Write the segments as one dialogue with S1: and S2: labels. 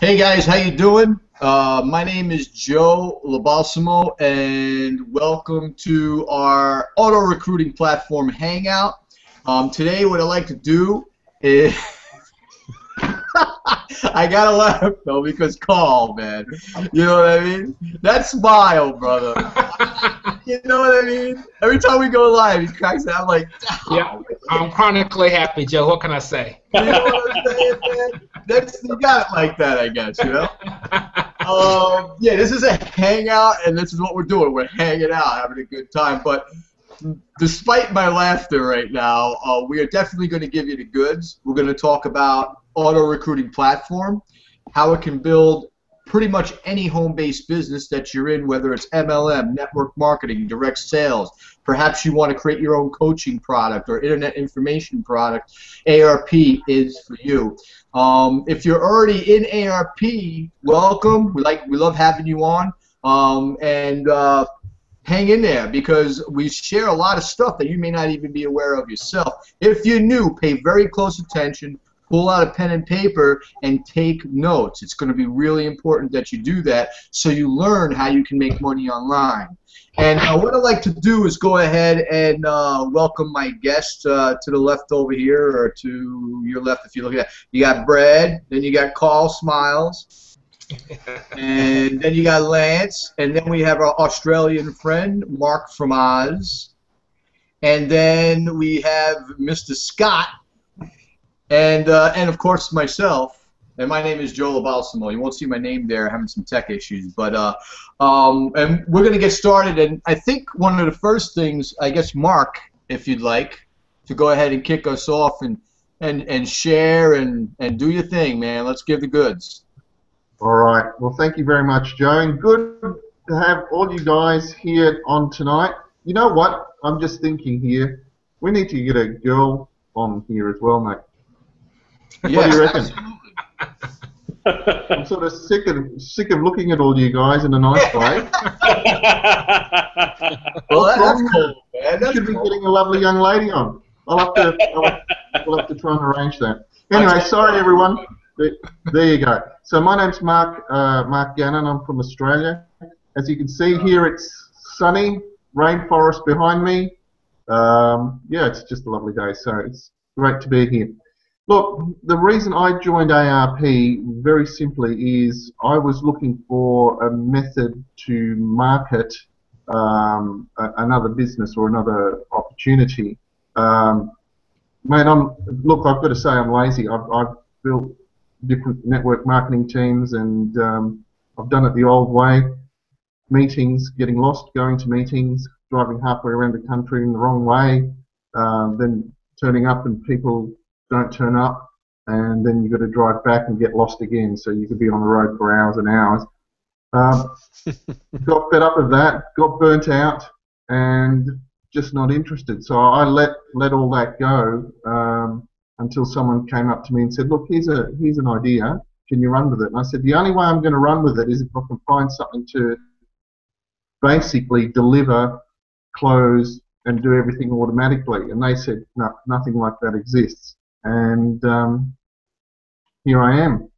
S1: Hey guys, how you doing? My name is Joe Labalsamo, and welcome to our auto recruiting platform hangout. Today, what I'd like to do is I gotta laugh though because Carl, man, you know what I mean? That smile, brother. You know what I mean? Every time we go live, he cracks it. I'm like, oh.
S2: Yeah, I'm chronically happy, Joe. What can I say?
S1: You know what I'm saying, man? You got it like that, I guess, you know? Yeah, this is a hangout, and this is what we're doing. We're hanging out, having a good time. But despite my laughter right now, we are definitely going to give you the goods. We're going to talk about auto recruiting platform, how it can build pretty much any home-based business that you're in, whether it's MLM, network marketing, direct sales. Perhaps you want to create your own coaching product or internet information product. ARP is for you. If you're already in ARP, welcome. We love having you on. Hang in there because we share a lot of stuff that you may not even be aware of yourself. If you're new, pay very close attention. Pull out a pen and paper and take notes. It's going to be really important that you do that so you learn how you can make money online. And what I'd like to do is go ahead and welcome my guest to the left over here, or to your left if you look at that. You got Brad, then you got Carl Smiles, and then you got Lance, and then we have our Australian friend, Mark from Oz, and then we have Mr. Scott, and of course myself, and my name is Joe Labalsamo. You won't see my name there, having some tech issues, but and we're gonna get started. And I think one of the first things, I guess, Mark, if you'd like to go ahead and kick us off and share and do your thing, man. Let's give the goods.
S3: All right. Well, thank you very much, Joe, and good to have all you guys here on tonight. You know what? I'm just thinking here, we need to get a girl on here as well, mate.
S1: Yes,
S3: what do you reckon?
S1: absolutely.
S3: I'm sort of sick of looking at all you guys in a nice way.
S1: Well, that's cool, man.
S3: You should be getting a lovely young lady on. We'll have to try and arrange that. Anyway, sorry everyone. There you go. So my name's Mark Gannon. I'm from Australia. As you can see here, it's sunny, rainforest behind me. Yeah, it's just a lovely day. So it's great to be here. Look, the reason I joined ARP very simply is I was looking for a method to market another business or another opportunity. Mate, look, I've got to say I'm lazy. I've built different network marketing teams, and I've done it the old way. Meetings, getting lost, going to meetings, driving halfway around the country in the wrong way, then turning up and people don't turn up, and then you've got to drive back and get lost again, so you could be on the road for hours and hours. Got fed up of that, got burnt out, and just not interested. So I let all that go until someone came up to me and said, look, here's an idea, can you run with it? And I said, the only way I'm going to run with it is if I can find something to basically deliver, close, and do everything automatically. And they said, no, nothing like that exists. And here I am.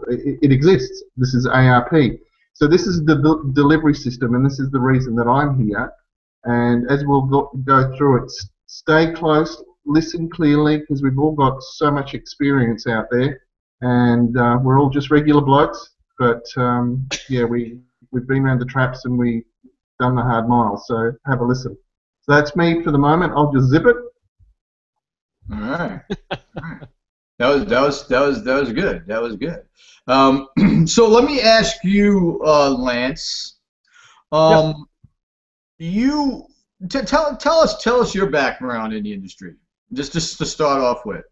S3: It exists. This is ARP. So this is the delivery system, and this is the reason that I'm here. And as we'll go through it, stay close, listen clearly, because we've all got so much experience out there, and we're all just regular blokes. But yeah, we've been around the traps and we've done the hard miles. So have a listen. So that's me for the moment. I'll just zip it.
S1: All right. That was good. That was good. So let me ask you, Lance.
S2: Yep.
S1: You tell us your background in the industry, just to start off with.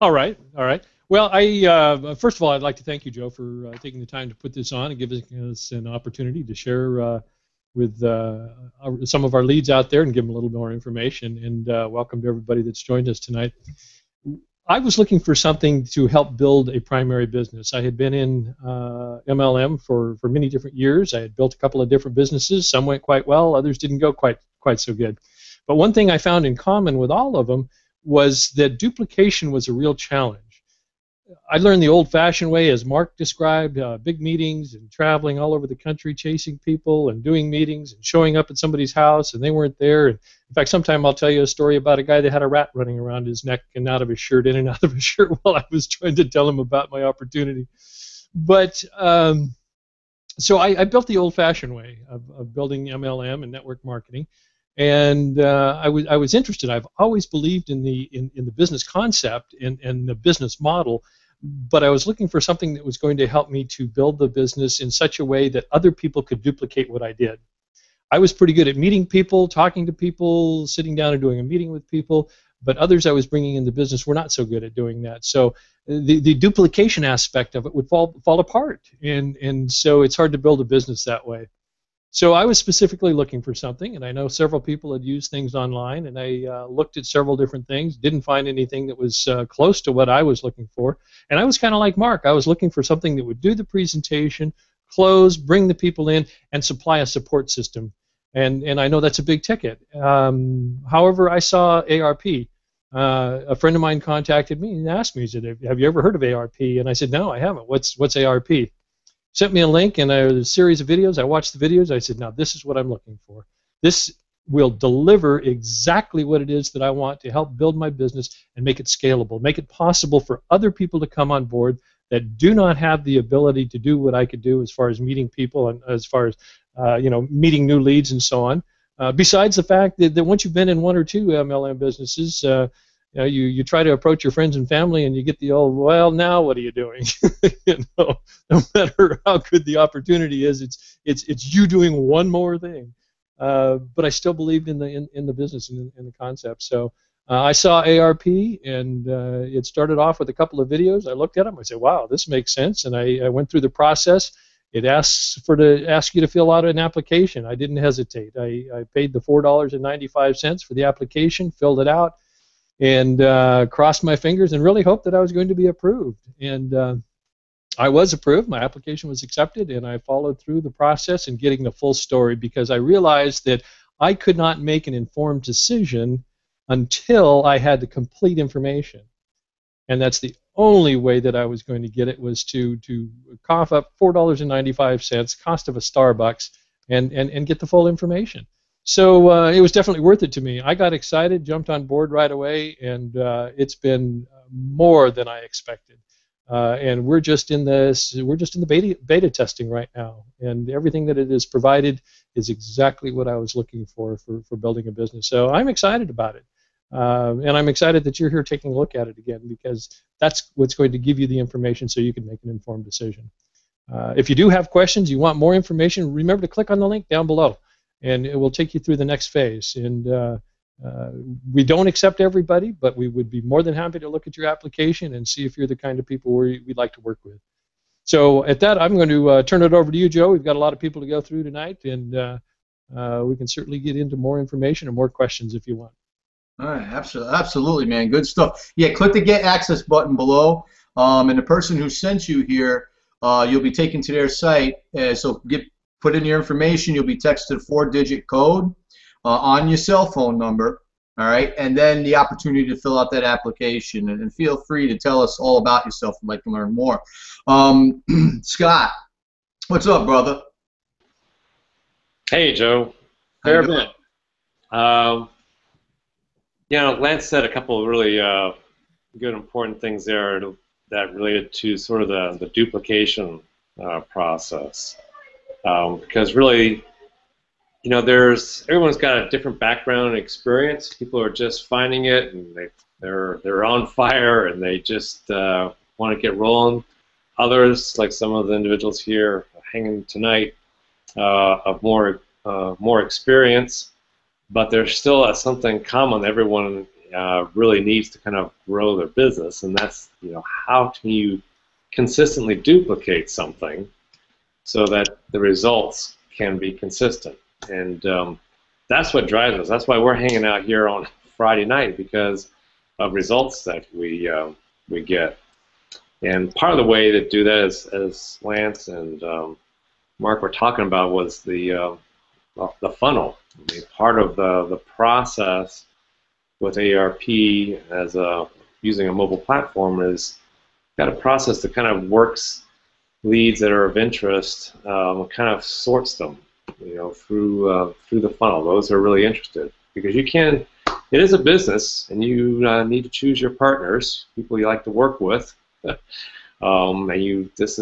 S4: All right. Well, first of all, I'd like to thank you, Joe, for taking the time to put this on and giving us an opportunity to share with some of our leads out there and give them a little more information. And welcome to everybody that's joined us tonight. I was looking for something to help build a primary business. I had been in MLM for many different years. I had built a couple of different businesses. Some went quite well, others didn't go quite so good. But one thing I found in common with all of them was that duplication was a real challenge. I learned the old-fashioned way, as Mark described, big meetings and traveling all over the country, chasing people and doing meetings and showing up at somebody's house and they weren't there. And in fact, sometime I'll tell you a story about a guy that had a rat running around his neck and out of his shirt, in and out of his shirt, while I was trying to tell him about my opportunity. But so I built the old-fashioned way of building MLM and network marketing. And I was interested. I've always believed in the business concept and the business model, but I was looking for something that was going to help me to build the business in such a way that other people could duplicate what I did. I was pretty good at meeting people, talking to people, sitting down and doing a meeting with people, but others I was bringing in the business were not so good at doing that. So the duplication aspect of it would fall apart, and so it's hard to build a business that way. So I was specifically looking for something, and I know several people had used things online, and I looked at several different things, didn't find anything that was close to what I was looking for. And I was kind of like Mark. I was looking for something that would do the presentation, close, bring the people in, and supply a support system. And I know that's a big ticket. However, I saw ARP. A friend of mine contacted me and asked me, he said, "Have you ever heard of ARP?" And I said, "No, I haven't. What's ARP?" Sent me a link and a series of videos. I watched the videos. I said, now this is what I'm looking for. This will deliver exactly what it is that I want to help build my business and make it scalable, make it possible for other people to come on board that do not have the ability to do what I could do as far as meeting people and as far as meeting new leads and so on. Besides the fact that once you've been in one or two MLM businesses, you try to approach your friends and family, and you get the old, well, now what are you doing? No matter how good the opportunity is, it's you doing one more thing. But I still believed in the business and in the concept. So I saw ARP, and it started off with a couple of videos. I looked at them. I said, wow, this makes sense. And I went through the process. It asks you to fill out an application. I didn't hesitate. I paid the $4.95 for the application, filled it out, and crossed my fingers and really hoped that I was going to be approved. And I was approved. My application was accepted, and I followed through the process and getting the full story, because I realized that I could not make an informed decision until I had the complete information. And that's the only way that I was going to get it, was to cough up $4.95, cost of a Starbucks, and get the full information. So it was definitely worth it to me. I got excited, jumped on board right away, and it's been more than I expected. And we're just in the beta testing right now, and everything that it has provided is exactly what I was looking for building a business. So I'm excited about it, and I'm excited that you're here taking a look at it again, because that's what's going to give you the information so you can make an informed decision. If you do have questions, you want more information, remember to click on the link down below, and it will take you through the next phase. And we don't accept everybody, but we would be more than happy to look at your application and see if you're the kind of people we'd like to work with. So at that, I'm going to turn it over to you, Joe. We've got a lot of people to go through tonight, and we can certainly get into more information and more questions if you want.
S1: All right, absolutely, man. Good stuff. Yeah, click the Get Access button below, and the person who sent you here, you'll be taken to their site. So put in your information. You'll be texted a 4-digit code on your cell phone number, all right, and then the opportunity to fill out that application. And feel free to tell us all about yourself if you'd like to learn more. Scott, what's up, brother?
S5: Hey, Joe. Fair bit. Lance said a couple of really good, important things there that related to sort of the duplication process, because really, everyone's got a different background and experience. People are just finding it, and they're on fire, and they just want to get rolling. Others, like some of the individuals here hanging tonight, of more experience, but there's still something common everyone really needs to kind of grow their business, and that's how can you consistently duplicate something so that the results can be consistent. And that's what drives us. That's why we're hanging out here on Friday night, because of results that we get. And part of the way to do that, as Lance and Mark were talking about, was the funnel. I mean, part of the process with ARP as using a mobile platform is got a process that kind of works leads that are of interest, kind of sorts them, through the funnel. Those are really interested, because it is a business, and you need to choose your partners, people you like to work with, and this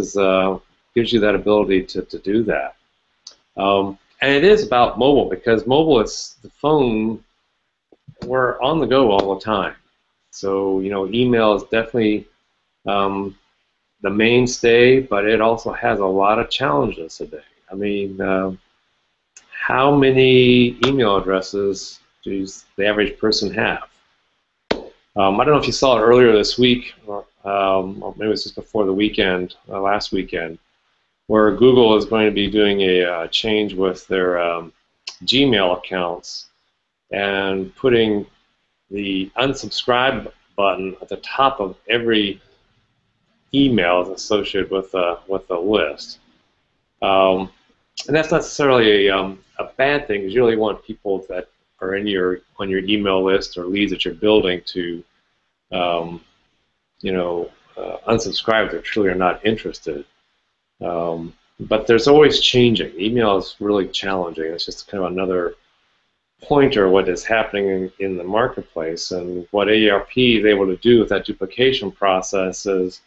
S5: gives you that ability to do that. And it is about mobile, because mobile is the phone. We're on the go all the time. So email is definitely the mainstay, but it also has a lot of challenges today. I mean, how many email addresses does the average person have? I don't know if you saw it earlier this week, or maybe it was just before the weekend, last weekend, where Google is going to be doing a change with their Gmail accounts and putting the unsubscribe button at the top of every email associated with a list. And that's not necessarily a bad thing, because you really want people that are on your email list or leads that you're building to unsubscribe if they truly are not interested. But there's always changing. Email is really challenging. It's just kind of another pointer what is happening in the marketplace. And what AARP is able to do with that duplication process is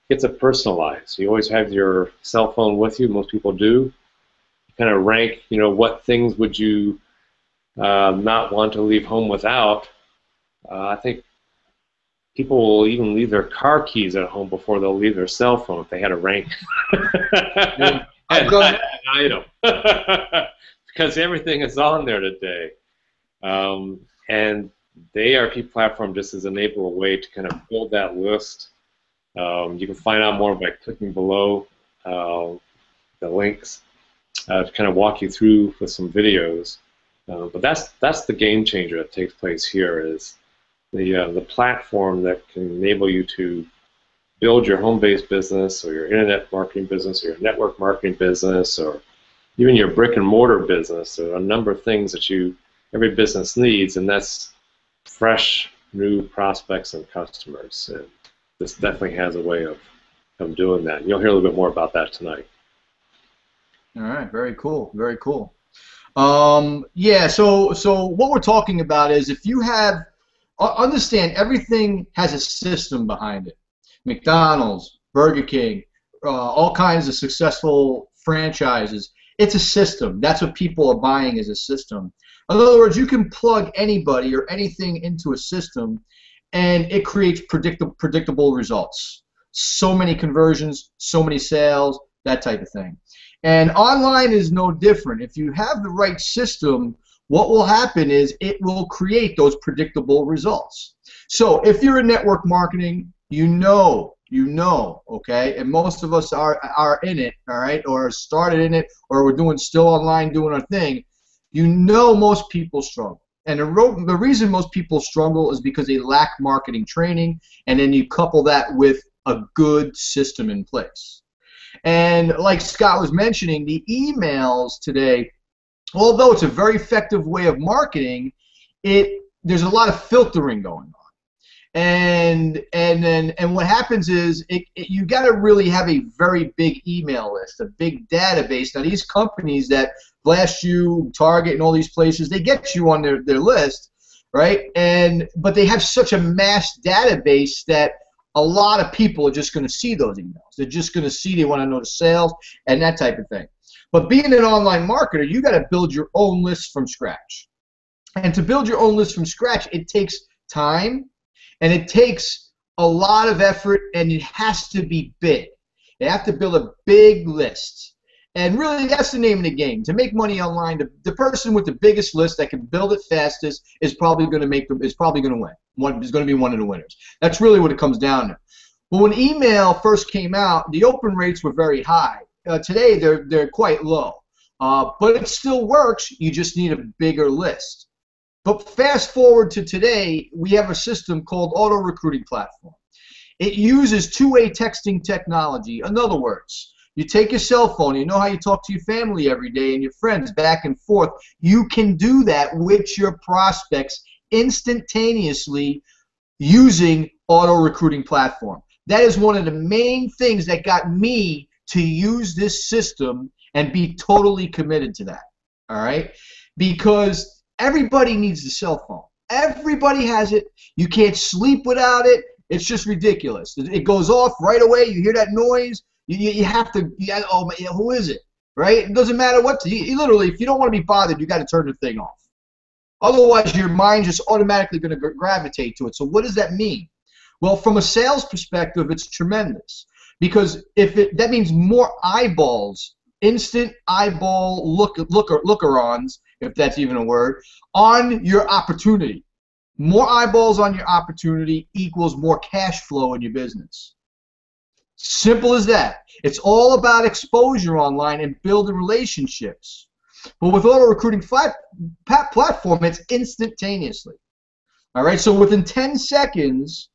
S5: gets it personalized. You always have your cell phone with you. Most people do. You kind of rank, what things would you not want to leave home without. I think people will even leave their car keys at home before they'll leave their cell phone if they had a rank an item. Because everything is on there today. And the AARP platform just has enabled a way to kind of build that list. You can find out more by clicking below the links to kind of walk you through with some videos. But that's the game changer that takes place here, is the platform that can enable you to build your home-based business, or your internet marketing business, or your network marketing business, or even your brick-and-mortar business. There are a number of things that every business needs, and that's fresh, new prospects and customers. And this definitely has a way of doing that. And you'll hear a little bit more about that tonight.
S1: All right, very cool, very cool. Yeah, so what we're talking about is, if you have, understand, everything has a system behind it. McDonald's, Burger King, all kinds of successful franchises. It's a system. That's what people are buying, is a system. In other words, you can plug anybody or anything into a system, and it creates predictable results. So many conversions, so many sales, that type of thing. And online is no different. If you have the right system, what will happen is it will create those predictable results. So if you're in network marketing, you know, okay, and most of us are in it, all right, or started in it, or we're still online doing our thing. Most people struggle. And the reason most people struggle is because they lack marketing training, and then you couple that with a good system in place. And like Scott was mentioning, the emails today, although it's a very effective way of marketing, there's a lot of filtering going on. And what happens is you got to really have a very big email list, a big database. Now these companies that blast you, Target and all these places, they get you on their list, right? But they have such a mass database that a lot of people are just going to see those emails. They're just going to see, they want to know the sales and that type of thing. But being an online marketer, you got to build your own list from scratch. And to build your own list from scratch, it takes time, and it takes a lot of effort, and it has to be big. You have to build a big list. And really, that's the name of the game. To make money online, the person with the biggest list that can build it fastest is probably going to win. Is going to be one of the winners. That's really what it comes down to. But when email first came out, the open rates were very high. Today, they're quite low. But it still works. You just need a bigger list. But fast forward to today, we have a system called Auto Recruiting Platform. It uses two-way texting technology. In other words, you take your cell phone, you know how you talk to your family every day and your friends back and forth. You can do that with your prospects instantaneously using Auto Recruiting Platform. That is one of the main things that got me to use this system and be totally committed to that. All right? Because everybody needs the cell phone. Everybody has it. You can't sleep without it. It's just ridiculous. It goes off right away. You hear that noise. You have to, oh, man, who is it? Right? It doesn't matter what. You literally, if you don't want to be bothered, you got to turn the thing off. Otherwise, your mind just automatically going to gravitate to it. So what does that mean? Well, from a sales perspective, it's tremendous. Because that means more eyeballs, instant eyeball looker-ons, if that's even a word, on your opportunity. More eyeballs on your opportunity equals more cash flow in your business. Simple as that. It's all about exposure online and building relationships. But with auto recruiting platform, it's instantaneously. All right, so within 10 seconds,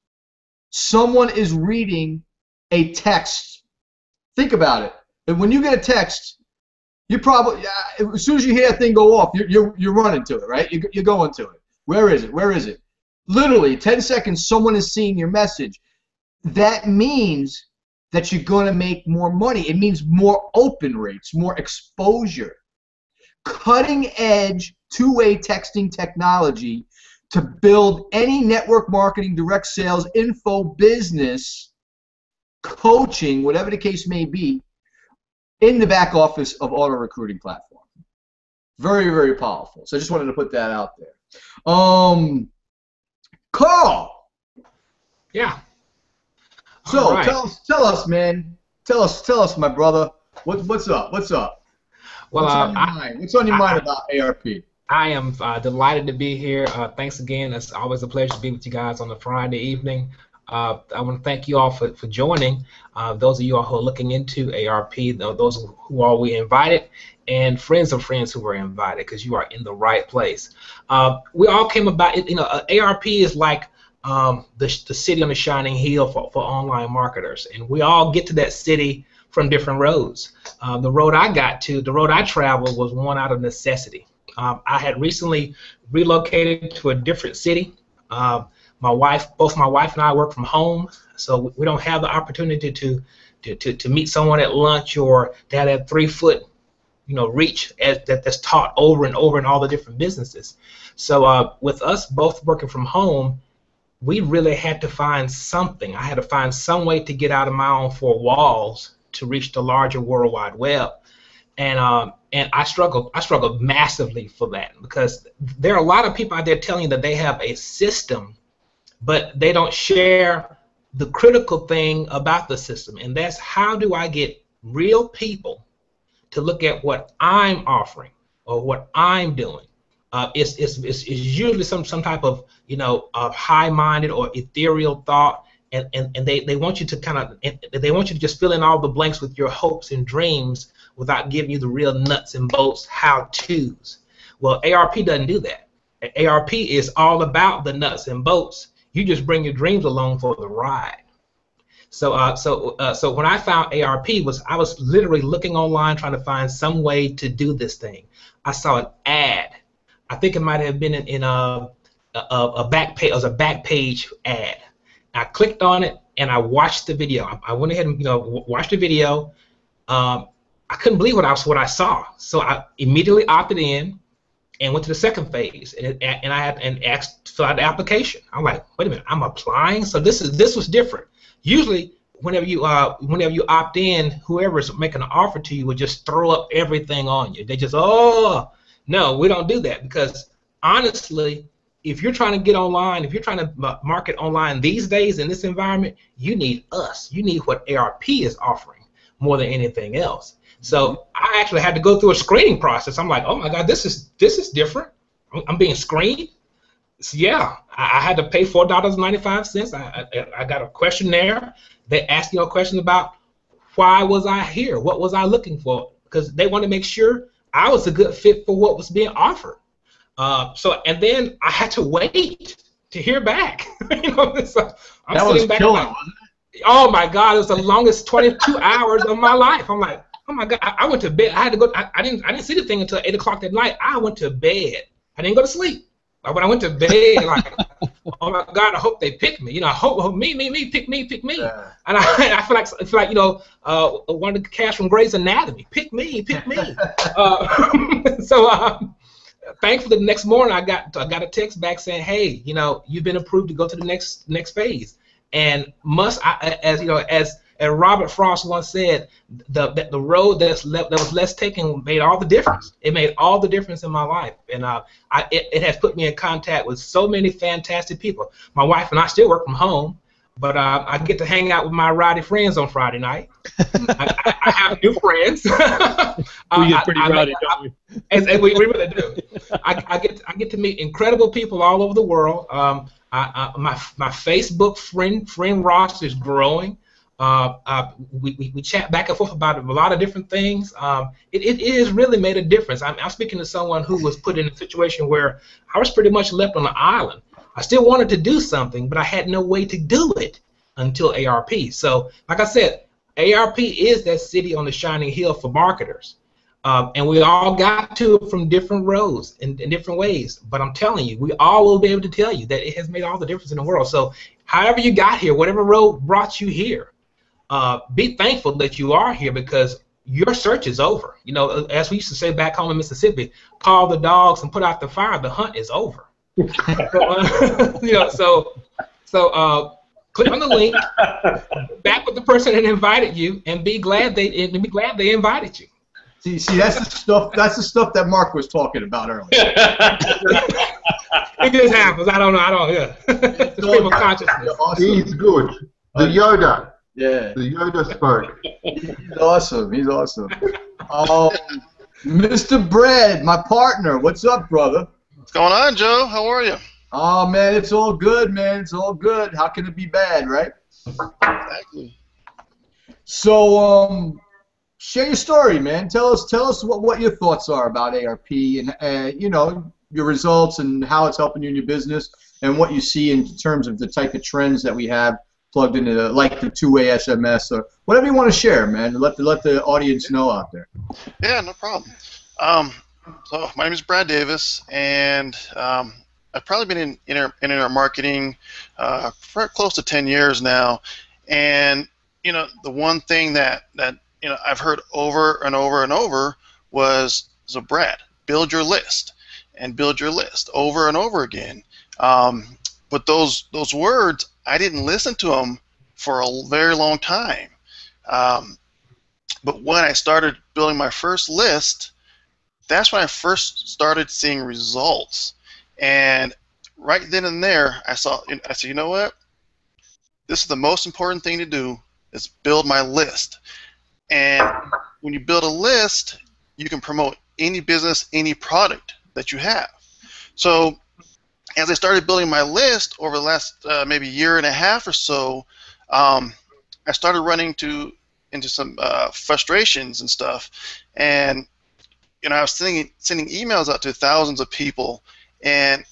S1: someone is reading a text. Think about it. And when you get a text, you probably, as soon as you hear that thing go off, you're running to it, right? You're going to it. Where is it? Where is it? Literally, 10 seconds, someone is seeing your message. That means that you're going to make more money. It means more open rates, more exposure. Cutting edge two-way texting technology to build any network marketing, direct sales, info, business, coaching, whatever the case may be, in the back office of auto recruiting platform. Very, very powerful. So I just wanted to put that out there. Carl.
S2: Yeah.
S1: So
S2: right.
S1: tell us, man. Tell us, my brother. What's up? What's up?
S2: Well,
S1: what's on your mind about ARP?
S2: I am delighted to be here. Thanks again. It's always a pleasure to be with you guys on a Friday evening. I want to thank you all for joining. Those of you all who are looking into ARP, those who are we invited, and friends of friends who were invited, because you are in the right place. We all came about it. ARP is like the city on the shining hill for online marketers, and we all get to that city from different roads. The road I traveled was one out of necessity. I had recently relocated to a different city. Both my wife and I work from home, so we don't have the opportunity to meet someone at lunch or to have that 3-foot, reach that's taught over and over in all the different businesses. So with us both working from home, we really had to find something. I had to find some way to get out of my own 4 walls to reach the larger World Wide Web. And I struggled massively for that, because there are a lot of people out there telling you that they have a system, but they don't share the critical thing about the system, and that's how do I get real people to look at what I'm offering or what I'm doing. It's usually some type of high-minded or ethereal thought, and they want you to they want you to just fill in all the blanks with your hopes and dreams without giving you the real nuts and bolts how-tos. Well, ARP doesn't do that. ARP is all about the nuts and bolts. You just bring your dreams along for the ride. So when I found ARP, I was literally looking online trying to find some way to do this thing. I saw an ad. I think it might have been in a back page. It was a back page ad. I clicked on it and I watched the video. I went ahead and watched the video. I couldn't believe what I saw. So I immediately opted in and went to the second phase, and I had asked to fill out the application. I'm like, wait a minute, I'm applying. So this was different. Usually, whenever you opt in, whoever's making an offer to you will just throw up everything on you. They just, oh no, we don't do that, because honestly, if you're trying to get online, if you're trying to market online these days in this environment, you need us. You need what ARP is offering more than anything else. So I actually had to go through a screening process. I'm like, oh my God, this is different. I'm being screened. So yeah, I had to pay $4.95. I got a questionnaire. They asked a question about why was I here? What was I looking for? Because they want to make sure I was a good fit for what was being offered. And then I had to wait to hear back. So I'm
S1: that was killing, wasn't it?
S2: Oh my God, it was the longest 22 hours of my life. I'm like, oh my God, I went to bed. I had to go. I didn't see the thing until 8 o'clock that night. I went to bed. I didn't go to sleep. Like when I went to bed, like, oh my God, I hope they pick me. You know, I hope me, pick me.
S1: Yeah.
S2: And I feel like you know, one of the cast from Grey's Anatomy, pick me. Thankfully, the next morning I got a text back saying, hey, you know, you've been approved to go to the next phase. And as you know, as Robert Frost once said, the road that was less taken made all the difference. It made all the difference in my life, and it has put me in contact with so many fantastic people. My wife and I still work from home, but I get to hang out with my rowdy friends on Friday night. I have new friends.
S4: We get pretty rowdy, don't we?
S2: And we really do. I get to meet incredible people all over the world. My Facebook friend roster is growing. We chat back and forth about a lot of different things. It has really made a difference. I'm speaking to someone who was put in a situation where I was pretty much left on an island. I still wanted to do something, but I had no way to do it until ARP. So, like I said, ARP is that city on the shining hill for marketers. And we all got to it from different roads in different ways. But I'm telling you, we all will be able to tell you that it has made all the difference in the world. So however you got here, whatever road brought you here, be thankful that you are here, because your search is over. You know, as we used to say back home in Mississippi, call the dogs and put out the fire. The hunt is over. You know, so click on the link, back with the person that invited you, and be glad they invited you.
S1: See, that's the stuff that Mark was talking about earlier.
S2: It just happens. I don't know. Yeah. The stream of consciousness.
S1: Awesome.
S3: He's good. The Yoda.
S1: Yeah.
S3: The Yoda spoke.
S1: He's awesome. He's awesome. Mr. Brad, my partner. What's up, brother?
S6: What's going on, Joe? How are you?
S1: Oh, man, it's all good, man. It's all good. How can it be bad, right?
S6: Exactly.
S1: So, share your story, man. Tell us what your thoughts are about ARP and you know, your results and how it's helping you in your business and what you see in terms of the type of trends that we have plugged into, like the two-way SMS or whatever you want to share, man. Let the audience know out there.
S6: Yeah, no problem. So my name is Brad Davis, and I've probably been in internet marketing for close to 10 years now. And you know, the one thing that you know I've heard over and over and over was, so Brad, build your list and build your list over and over again. But those words, I didn't listen to them for a very long time. But when I started building my first list, that's when I first started seeing results. And right then and there, I said, you know what? This is the most important thing to do, is build my list. And when you build a list, you can promote any business, any product that you have. So as I started building my list over the last maybe year and a half or so, I started running into some frustrations and stuff. And you know, I was sending emails out to thousands of people, and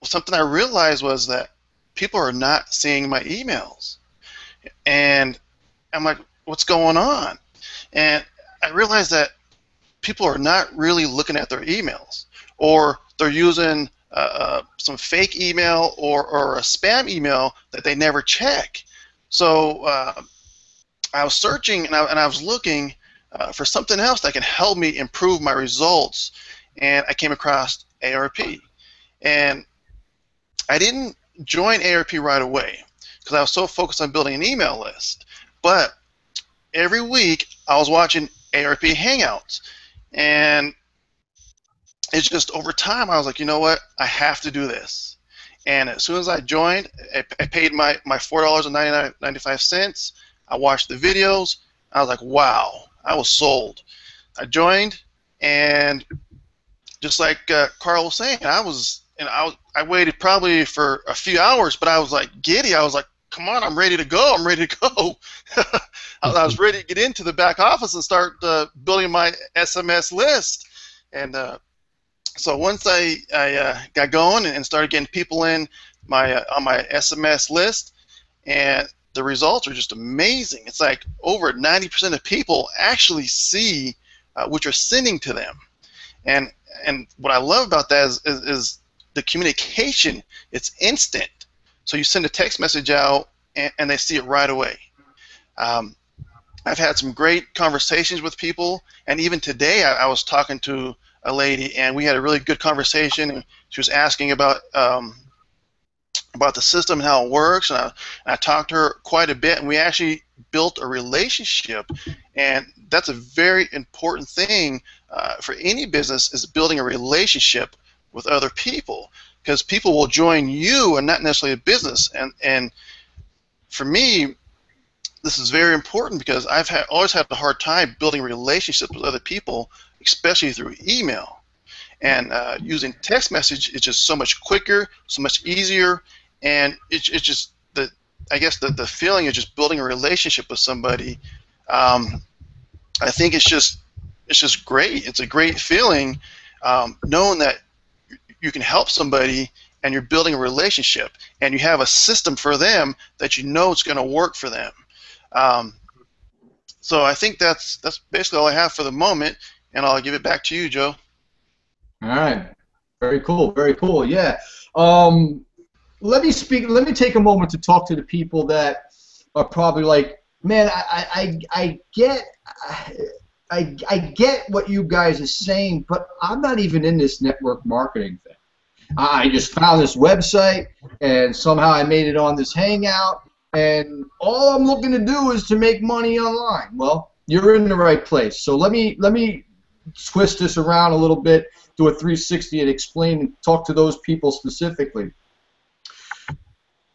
S6: something I realized was that people are not seeing my emails. And I'm like, what's going on? And I realized that people are not really looking at their emails, or they're using some fake email or a spam email that they never check. So I was searching and I was looking for something else that can help me improve my results, and I came across ARP. And I didn't join ARP right away because I was so focused on building an email list. But every week I was watching ARP Hangouts, and it's just over time I was like, you know what, I have to do this. And as soon as I joined, I paid my $4.95. I watched the videos. I was like, wow, I was sold. I joined, and just like Carl was saying, I waited probably for a few hours, but I was like giddy. I was like, come on, I'm ready to go. I'm ready to go. I was ready to get into the back office and start building my SMS list. And so once I got going and started getting people in on my SMS list, and the results are just amazing. It's like over 90% of people actually see what you're sending to them. And and what I love about that is the communication. It's instant. So you send a text message out, and they see it right away. I've had some great conversations with people, and even today I was talking to a lady, and we had a really good conversation, and she was asking about the system and how it works, and I talked to her quite a bit, and we actually built a relationship, and that's a very important thing for any business, is building a relationship with other people, because people will join you and not necessarily a business, and for me, this is very important because I've always had a hard time building relationships with other people, especially through email. And using text message is just so much quicker, so much easier, and it's just I guess the feeling of just building a relationship with somebody. I think it's just great. It's a great feeling knowing that you can help somebody and you're building a relationship and you have a system for them that you know it's going to work for them. So I think that's basically all I have for the moment, and I'll give it back to you, Joe.
S1: All right. Very cool. Very cool. Yeah. Let me take a moment to talk to the people that are probably like, man, I get what you guys are saying, but I'm not even in this network marketing thing. I just found this website, and somehow I made it on this Hangout, and all I'm looking to do is to make money online. Well, you're in the right place. So let me twist this around a little bit, do a 360, and explain and talk to those people specifically.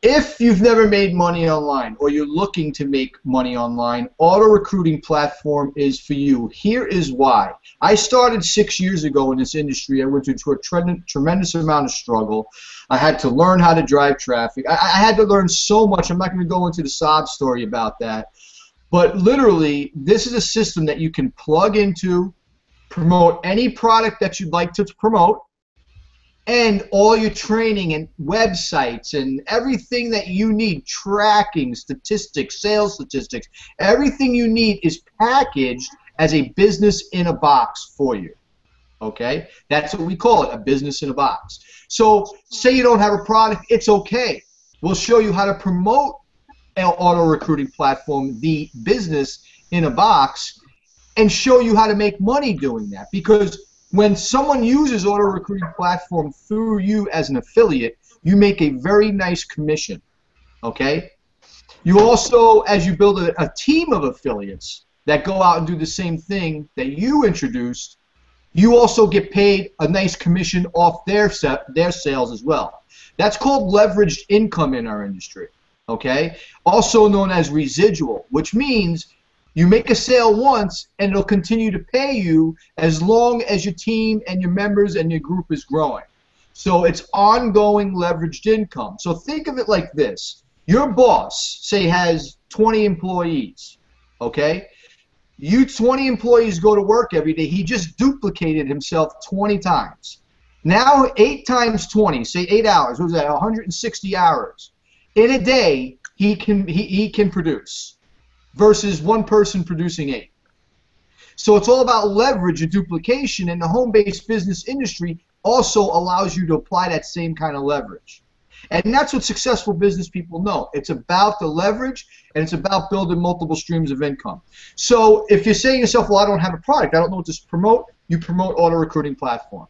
S1: If you've never made money online or you're looking to make money online, auto recruiting platform is for you. Here is why. I started 6 years ago in this industry. I went into a tremendous amount of struggle. I had to learn how to drive traffic. I had to learn so much. I'm not going to go into the sob story about that. But literally, this is a system that you can plug into, promote any product that you'd like to promote, and all your training and websites and everything that you need, tracking, statistics, sales statistics, everything you need is packaged as a business in a box for you. Okay? That's what we call it, a business in a box. So say you don't have a product, it's okay. We'll show you how to promote an auto recruiting platform, the business in a box, and show you how to make money doing that. Because when someone uses auto recruiting platform through you as an affiliate, you make a very nice commission. Okay? You also, as you build a team of affiliates that go out and do the same thing that you introduced, you also get paid a nice commission off their sales as well. That's called leveraged income in our industry. Okay? Also known as residual, which means you make a sale once, and it'll continue to pay you as long as your team and your members and your group is growing. So it's ongoing leveraged income. So think of it like this. Your boss, say, has 20 employees, okay? You 20 employees go to work every day. He just duplicated himself 20 times. Now 8 times 20, say 8 hours. What was that, 160 hours. In a day, he can produce, versus one person producing 8. So it's all about leverage and duplication, and the home-based business industry also allows you to apply that same kind of leverage. And that's what successful business people know. It's about the leverage, and it's about building multiple streams of income. So if you're saying to yourself, well, I don't have a product, I don't know what to promote, you promote auto recruiting platform.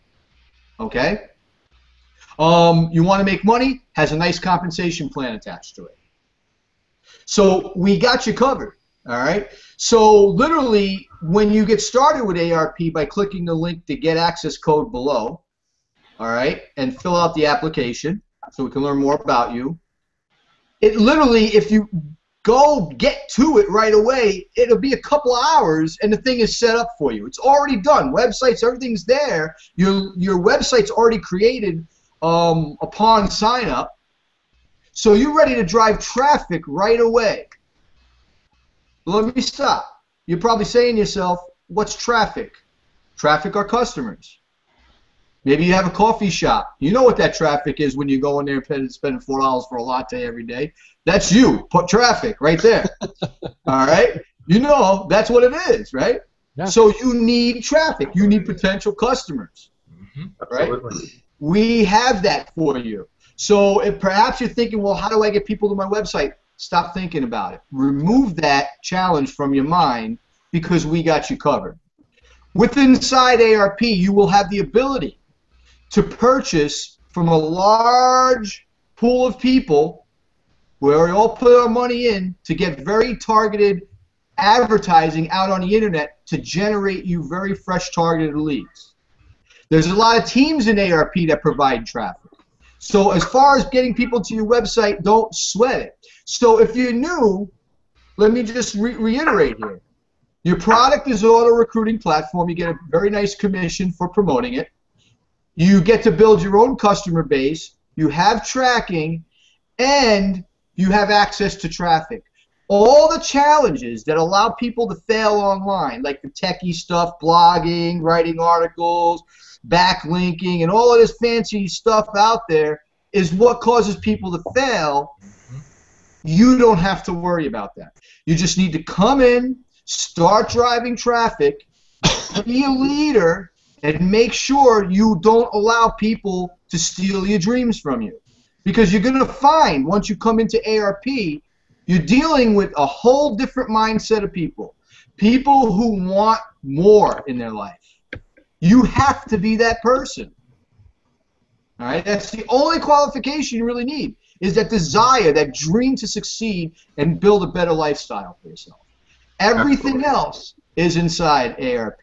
S1: Okay? You want to make money, has a nice compensation plan attached to it. So we got you covered, all right? So literally, when you get started with ARP by clicking the link to get access code below, all right, and fill out the application so we can learn more about you, it literally, if you go get to it right away, it'll be a couple of hours and the thing is set up for you. It's already done. Websites, everything's there. Your website's already created upon sign up. So you're ready to drive traffic right away. Let me stop. You're probably saying to yourself, what's traffic? Traffic are customers. Maybe you have a coffee shop. You know what that traffic is when you go in there and spend $4 for a latte every day. That's you. Put traffic right there. All right? You know that's what it is, right? Yeah. So you need traffic. You need potential customers. right?
S3: Absolutely.
S1: We have that for you. So if perhaps you're thinking, well, how do I get people to my website? Stop thinking about it. Remove that challenge from your mind because we got you covered. With inside ARP, you will have the ability to purchase from a large pool of people where we all put our money in to get very targeted advertising out on the internet to generate you very fresh targeted leads. There's a lot of teams in ARP that provide traffic. So as far as getting people to your website, don't sweat it. So if you're new, let me just reiterate here. Your product is an auto recruiting platform. You get a very nice commission for promoting it. You get to build your own customer base. You have tracking, and you have access to traffic. All the challenges that allow people to fail online, like the techie stuff, blogging, writing articles, backlinking, and all of this fancy stuff out there is what causes people to fail. You don't have to worry about that. You just need to come in, start driving traffic, be a leader, and make sure you don't allow people to steal your dreams from you. Because you're going to find, once you come into ARP, you're dealing with a whole different mindset of people. People who want more in their life. You have to be that person. All right? That's the only qualification you really need, is that desire, that dream to succeed and build a better lifestyle for yourself. Everything else is inside ARP.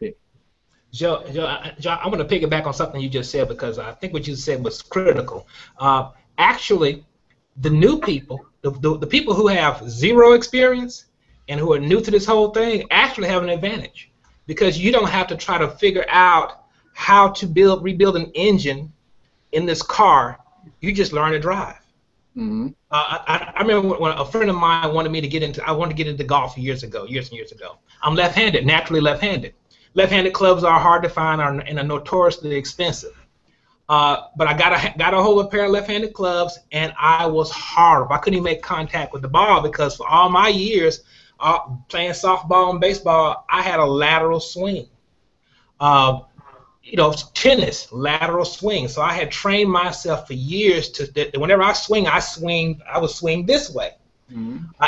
S2: Joe, I want to piggyback on something you just said because I think what you said was critical. Actually, the new people, the people who have zero experience and who are new to this whole thing actually have an advantage because you don't have to try to figure out how to rebuild an engine in this car. You just learn to drive.
S1: Mm-hmm.
S2: I remember when a friend of mine wanted me to get into. I wanted to get into golf years and years ago. I'm left-handed, naturally left-handed. Left-handed clubs are hard to find and are notoriously expensive. But I got a hold of a pair of left-handed clubs, and I was horrible. I couldn't even make contact with the ball because for all my years playing softball and baseball, I had a lateral swing. Tennis, lateral swing. So I had trained myself for years that whenever I would swing this way,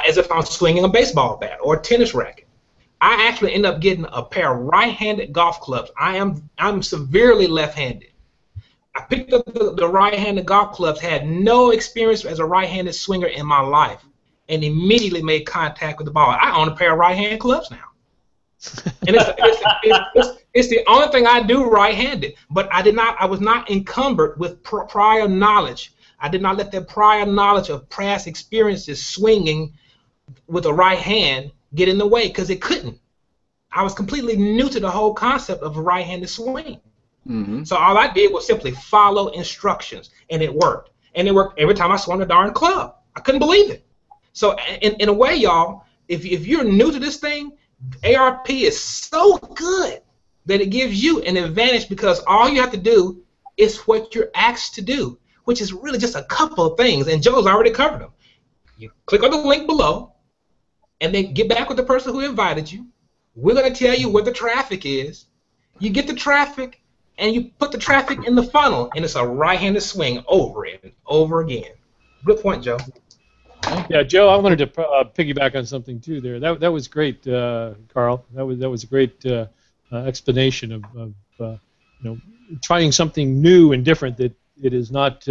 S2: as if I'm swinging a baseball bat or a tennis racket. I actually ended up getting a pair of right-handed golf clubs. I'm severely left-handed. I picked up the right-handed golf clubs, had no experience as a right-handed swinger in my life, and immediately made contact with the ball. I own a pair of right-handed clubs now. And it's the only thing I do right-handed. But I was not encumbered with prior knowledge. I did not let that prior knowledge of past experiences swinging with the right hand get in the way because it couldn't. I was completely new to the whole concept of a right-handed swing. Mm-hmm. So all I did was simply follow instructions, and it worked. And it worked every time I swung a darn club. I couldn't believe it. So in a way, y'all, if you're new to this thing, ARP is so good that it gives you an advantage because all you have to do is what you're asked to do, which is really just a couple of things, and Joe's already covered them. You click on the link below, and then get back with the person who invited you. We're going to tell you where the traffic is. You get the traffic, and you put the traffic in the funnel, and it's a right-handed swing over and over again. Good point, Joe.
S4: Yeah, Joe, I wanted to piggyback on something too there. That was great, Carl. That was a great explanation of trying something new and different that it is not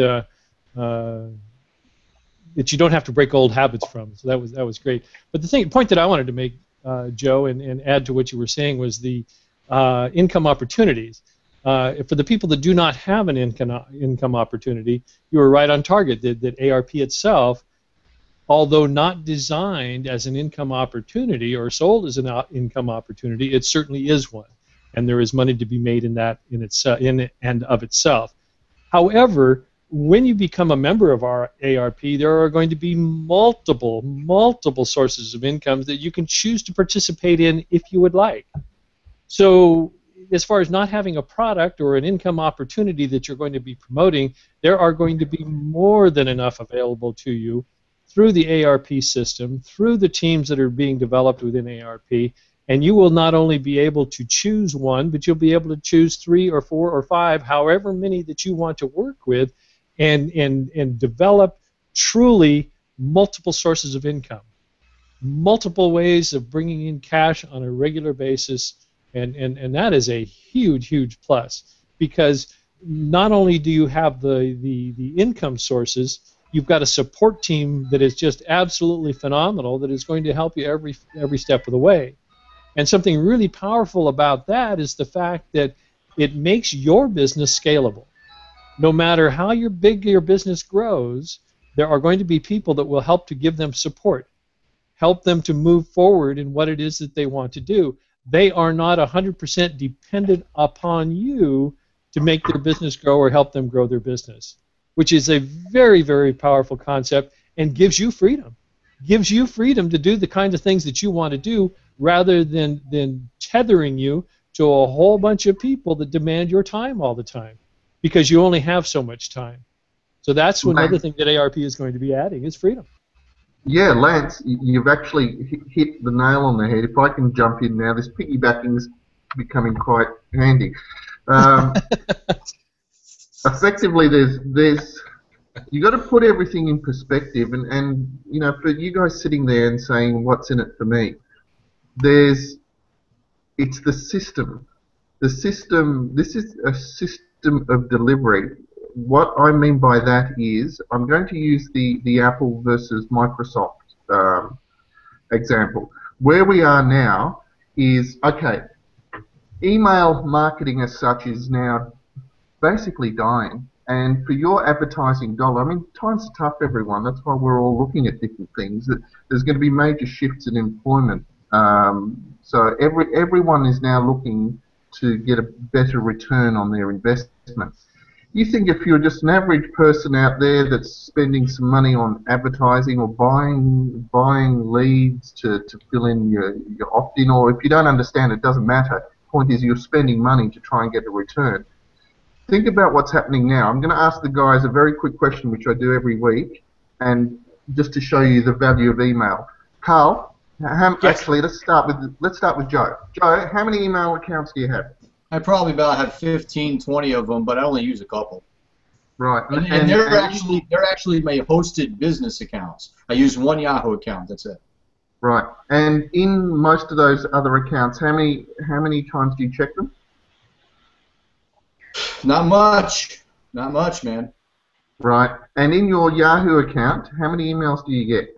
S4: that you don't have to break old habits from. So that was great. But the point that I wanted to make, Joe, and add to what you were saying was the income opportunities. For the people that do not have an income opportunity, you were right on target. That ARP itself, although not designed as an income opportunity or sold as an income opportunity, it certainly is one, and there is money to be made in and of itself. However, when you become a member of our ARP, there are going to be multiple sources of income that you can choose to participate in if you would like. So as far as not having a product or an income opportunity that you're going to be promoting, there are going to be more than enough available to you through the ARP system, through the teams that are being developed within ARP, And you will not only be able to choose one, but you'll be able to choose 3 or 4 or 5, however many that you want to work with, and develop truly multiple sources of income, multiple ways of bringing in cash on a regular basis, and that is a huge plus, because not only do you have the income sources, you've got a support team that is just absolutely phenomenal, that is going to help you every step of the way. And something really powerful about that is the fact that it makes your business scalable. No matter how big your business grows, there are going to be people that will help to give them support, help them to move forward in what it is that they want to do. They are not 100% dependent upon you to make their business grow or help them grow their business, which is a very powerful concept and gives you freedom. Gives you freedom to do the kinds of things that you want to do, rather than tethering you to a whole bunch of people that demand your time all the time, because you only have so much time. So that's another thing that ARP is going to be adding, is freedom.
S3: Yeah, Lance, you've actually hit the nail on the head. If I can jump in now, this piggybacking is becoming quite handy. Effectively, there's you got to put everything in perspective, and you know, for you guys sitting there and saying, what's in it for me? It's the system. The system, this is a system of delivery. What I mean by that is, I'm going to use the Apple versus Microsoft example. Where we are now is, okay, email marketing as such is now basically dying. And for your advertising dollar, I mean, times are tough, everyone. That's why we're all looking at different things. There's going to be major shifts in employment. So everyone is now looking to get a better return on their investment. You think if you're just an average person out there that's spending some money on advertising or buying leads to fill in your opt-in, or if you don't understand, it doesn't matter. The point is, you're spending money to try and get a return. Think about what's happening now. I'm going to ask the guys a very quick question, which I do every week, and just to show you the value of email. Carl,
S2: Yes.
S3: Actually, let's start with Joe. Joe, how many email accounts do you have?
S1: I probably about have 15, 20 of them, but I only use a couple.
S3: Right.
S1: And they're actually my hosted business accounts. I use one Yahoo account. That's it.
S3: Right. And in most of those other accounts, how many times do you check them?
S1: Not much. Not much, man.
S3: Right. And in your Yahoo account, how many emails do you get?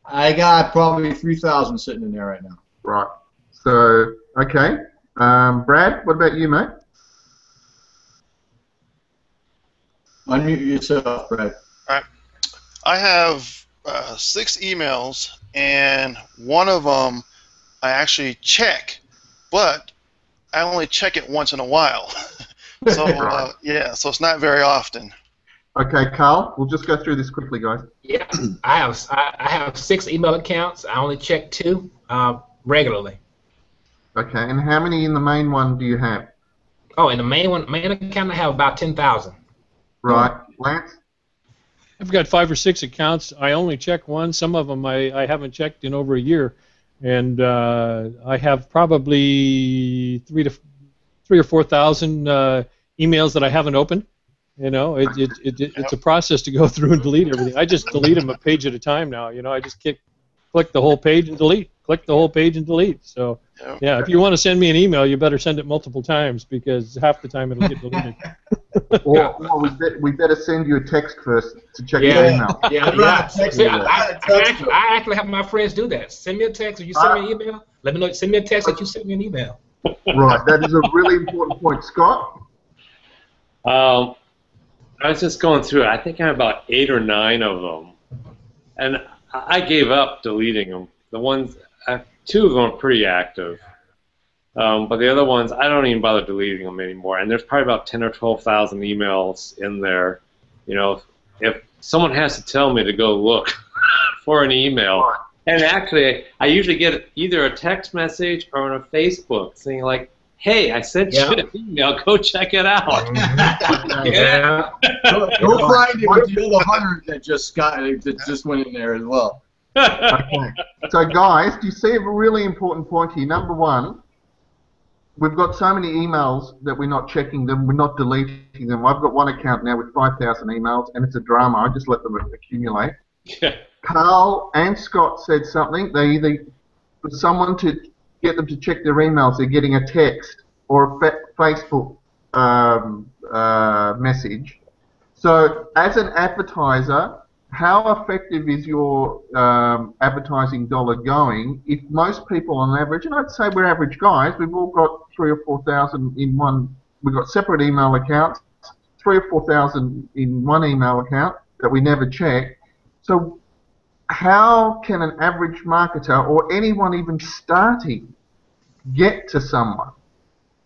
S1: I got probably 3,000 sitting in there right now.
S3: Right. So, okay. Brad, what about you, mate?
S1: Unmute yourself, Brad.
S6: All right. I have 6 emails, and one of them I actually check, but I only check it once in a while. So, yeah, so it's not very often.
S3: Okay, Carl, we'll just go through this quickly, guys.
S2: Yeah, I have 6 email accounts. I only check 2 regularly.
S3: Okay, and how many in the main one do you have?
S2: Oh, in the main account, I have about 10,000.
S3: Right, Lance?
S4: I've got 5 or 6 accounts. I only check one. Some of them I haven't checked in over a year, and I have probably 3 or 4,000 emails that I haven't opened. You know, it's a process to go through and delete everything. I just delete them a page at a time now. You know, I just click the whole page and delete. Click the whole page and delete. So, yeah, if you want to send me an email, you better send it multiple times, because half the time it'll get deleted.
S3: Or we better send you a text first to check your email.
S2: Yeah. I actually have my friends do that. Send me a text, or you send me an email. Let me know. Send me a text that you sent me an email.
S3: Right, that is a really important point. Scott?
S5: I was just going through it. I think I have about 8 or 9 of them, and I gave up deleting them. The ones, 2 of them are pretty active, but the other ones, I don't even bother deleting them anymore. And there's probably about 10 or 12,000 emails in there. You know, if someone has to tell me to go look for an email, and actually, I usually get either a text message or on a Facebook saying like, "Hey, I sent you an email. Go check it out."
S1: Go find it with the other 100 that just went in there as well.
S3: Okay. So guys, do you see a really important point here? Number one, we've got so many emails that we're not checking them, we're not deleting them. I've got one account now with 5,000 emails, and it's a drama. I just let them accumulate.
S5: Yeah.
S3: Carl and Scott said something. They either, for someone to get them to check their emails, they're getting a text or a Facebook message. So as an advertiser, how effective is your advertising dollar going if most people on average, and I'd say we're average guys, we've all got 3,000 or 4,000 in one, we've got separate email accounts, 3,000 or 4,000 in one email account that we never check. So how can an average marketer or anyone even starting get to someone?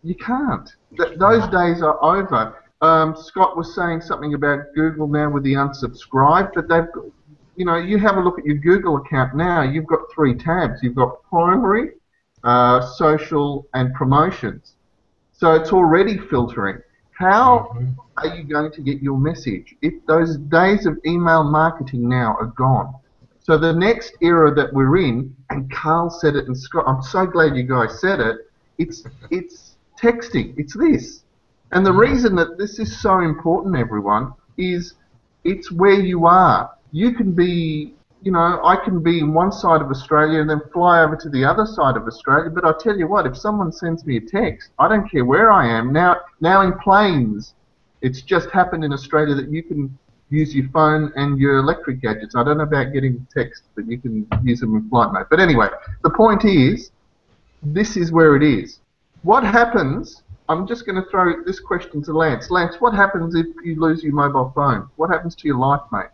S3: You can't. Those days are over. Scott was saying something about Google now with the unsubscribe, but they've, you know, you have a look at your Google account now. You've got 3 tabs. You've got primary, social, and promotions. So it's already filtering. How are you going to get your message if those days of email marketing now are gone? So the next era that we're in, and Carl said it, and Scott, I'm so glad you guys said it. It's texting. It's this. And the reason that this is so important, everyone, is it's where you are. You can be, you know, I can be in one side of Australia and then fly over to the other side of Australia, but I'll tell you what, if someone sends me a text, I don't care where I am. Now in planes, it's just happened in Australia that you can use your phone and your electric gadgets. I don't know about getting text, but you can use them in flight mode. But anyway, the point is, this is where it is. What happens... I'm just going to throw this question to Lance. Lance, what happens if you lose your mobile phone? What happens to your life, mate?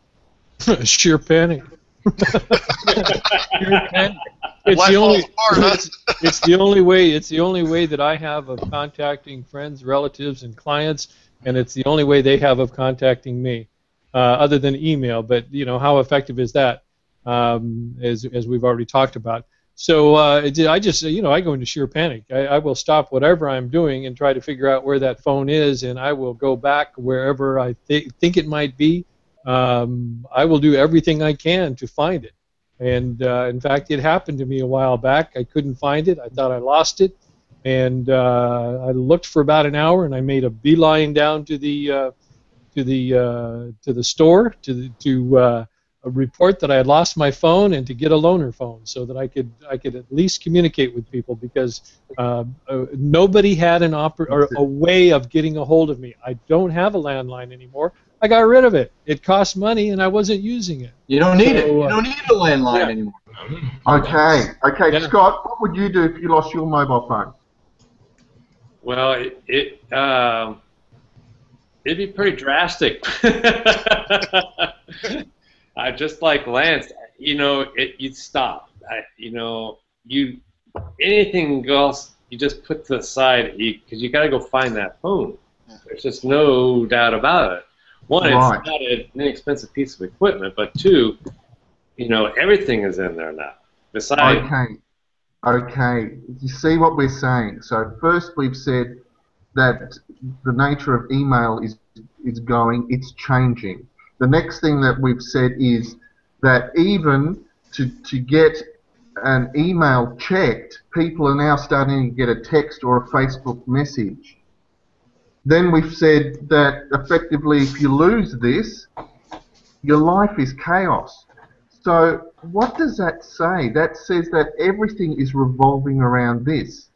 S4: Sheer panic. Sheer panic. It's the only way. It's the only way that I have of contacting friends, relatives, and clients, and it's the only way they have of contacting me, other than email. But you know, how effective is that? As we've already talked about. So I just, you know, I go into sheer panic. I will stop whatever I'm doing and try to figure out where that phone is, and I will go back wherever I think it might be. I will do everything I can to find it. And in fact, it happened to me a while back. I couldn't find it. I thought I lost it, and I looked for about an hour, and I made a beeline down to the store to report that I had lost my phone and to get a loaner phone so that I could at least communicate with people, because nobody had a way of getting a hold of me. I don't have a landline anymore. I got rid of it. It cost money and I wasn't using it.
S1: You don't need it. You don't need a landline anymore.
S3: Okay.
S4: Yeah.
S3: Scott, what would you do if you lost your mobile phone?
S5: Well, it'd be pretty drastic. Just like Lance, you know, you'd stop. Anything else, you just put to the side because you got to go find that phone. There's just no doubt about it. One,
S3: Right.
S5: It's not an inexpensive piece of equipment, but two, you know, everything is in there now. Besides,
S3: Okay. You see what we're saying? So first we've said that the nature of email is it's changing. The next thing that we've said is that even to get an email checked, people are now starting to get a text or a Facebook message. Then we've said that effectively if you lose this, your life is chaos. So what does that say? That says that everything is revolving around this.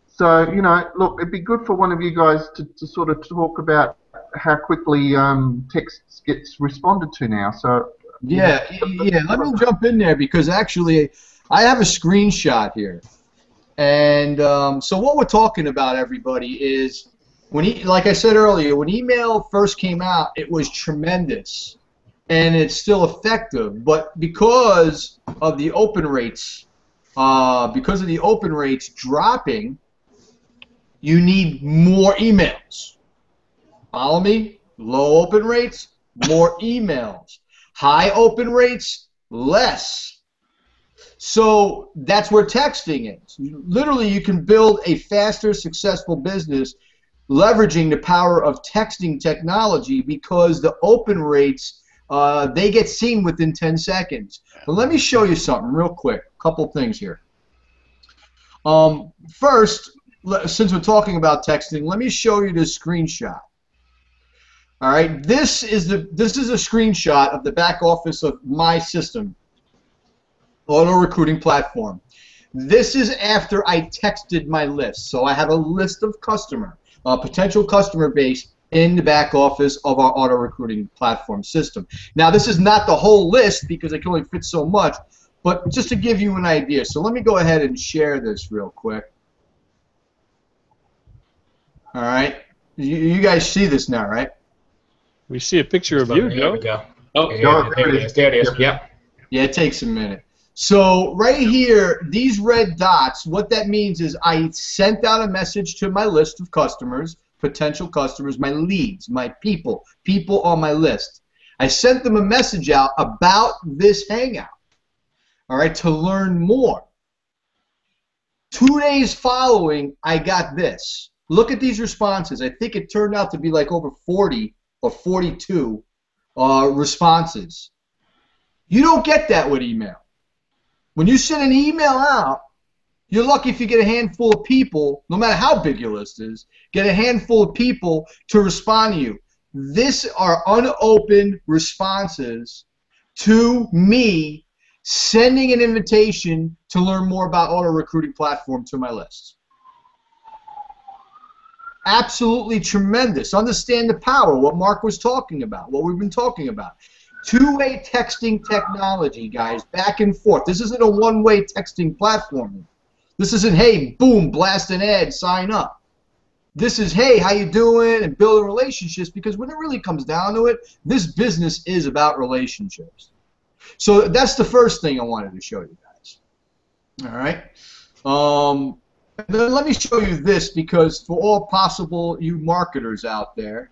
S3: So, you know, look, it'd be good for one of you guys to sort of talk about how quickly text gets responded to now. So
S1: Yeah, let me jump in there because actually I have a screenshot here. And so what we're talking about, everybody, is like I said earlier, when email first came out, it was tremendous. And it's still effective, but because of the open rates, dropping, you need more emails. Follow me? Low open rates, more emails. High open rates, less. So that's where texting is. Literally, you can build a faster, successful business leveraging the power of texting technology because the open rates they get seen within 10 seconds. But let me show you something real quick. A couple things here. First, since we're talking about texting, let me show you this screenshot. All right, this is a screenshot of the back office of my system, auto recruiting platform. This is after I texted my list. So I have a list of potential customer base in the back office of our auto recruiting platform system. Now, this is not the whole list because I can only fit so much, but just to give you an idea. So let me go ahead and share this real quick. All right, you guys see this now, right?
S4: We see a picture of you, Joe.
S2: There we go.
S5: Oh,
S2: Yeah, there it is. There it is. Yep.
S1: Yeah, it takes a minute. So right here, these red dots, what that means is I sent out a message to my list of customers, potential customers, my leads, my people on my list. I sent them a message out about this hangout, all right, to learn more. 2 days following, I got this. Look at these responses. I think it turned out to be like over 40 or 42 responses. You don't get that with email. When you send an email out, you're lucky if you get a handful of people, no matter how big your list is, get a handful of people to respond to you. These are unopened responses to me sending an invitation to learn more about auto recruiting platform to my list. Absolutely tremendous. Understand the power, what Mark was talking about, what we've been talking about. Two-way texting technology, guys, back and forth. This isn't a one-way texting platform. This isn't, hey, boom, blast an ad, sign up. This is, hey, how you doing, and building relationships, because when it really comes down to it, this business is about relationships. So that's the first thing I wanted to show you guys. All right. Then let me show you this, because for all possible you marketers out there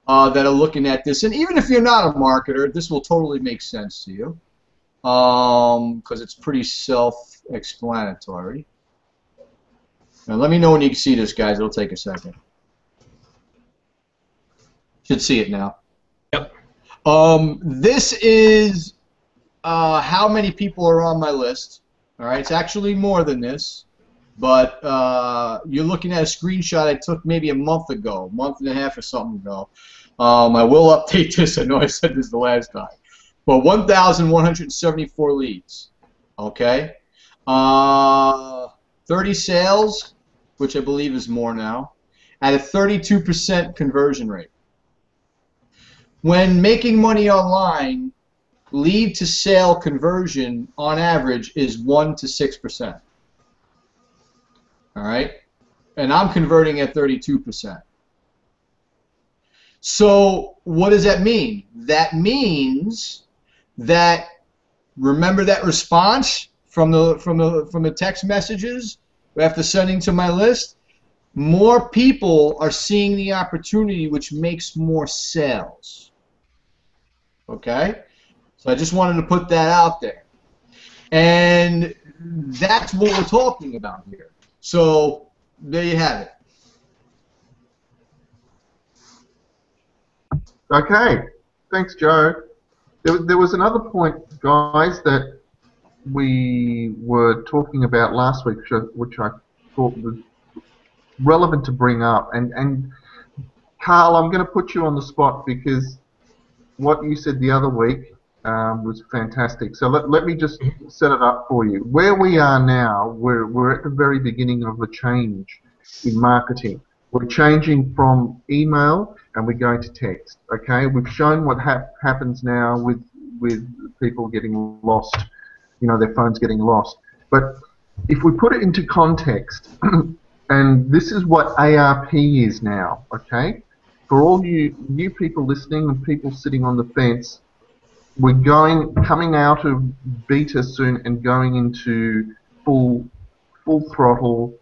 S1: that are looking at this, and even if you're not a marketer, this will totally make sense to you, because it's pretty self-explanatory. Now let me know when you can see this, guys. It'll take a second. Should see it now.
S2: Yep.
S1: This is how many people are on my list. All right, it's actually more than this. But you're looking at a screenshot I took maybe a month ago, month and a half or something ago. I will update this. I know I said this the last time. But 1,174 leads. Okay. 30 sales, which I believe is more now, at a 32% conversion rate. When making money online, lead to sale conversion on average is 1 to 6%. All right, and I'm converting at 32%. So what does that mean? That means that, remember that response from the text messages after sending to my list? More people are seeing the opportunity, which makes more sales. Okay, so I just wanted to put that out there, and that's what we're talking about here. So there you have it.
S3: Okay, thanks, Joe. There was another point, guys, that we were talking about last week, which I thought was relevant to bring up. And Carl, I'm going to put you on the spot because what you said the other week was fantastic. So let me just set it up for you. Where we are now, we're at the very beginning of a change in marketing. We're changing from email and we're going to text. Okay, we've shown what happens now with people getting lost. You know, their phones getting lost. But if we put it into context, and this is what ARP is now. Okay, for all you new people listening and people sitting on the fence, we're coming out of beta soon and going into full throttle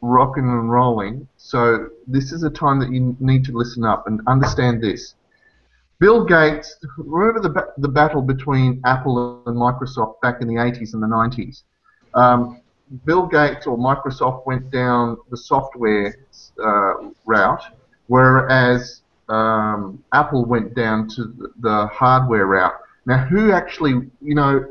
S3: rocking and rolling. So this is a time that you need to listen up and understand this. Bill Gates, remember the battle between Apple and Microsoft back in the 80s and the 90s? Bill Gates or Microsoft went down the software route, whereas Apple went down to the hardware route. Now, who actually, you know,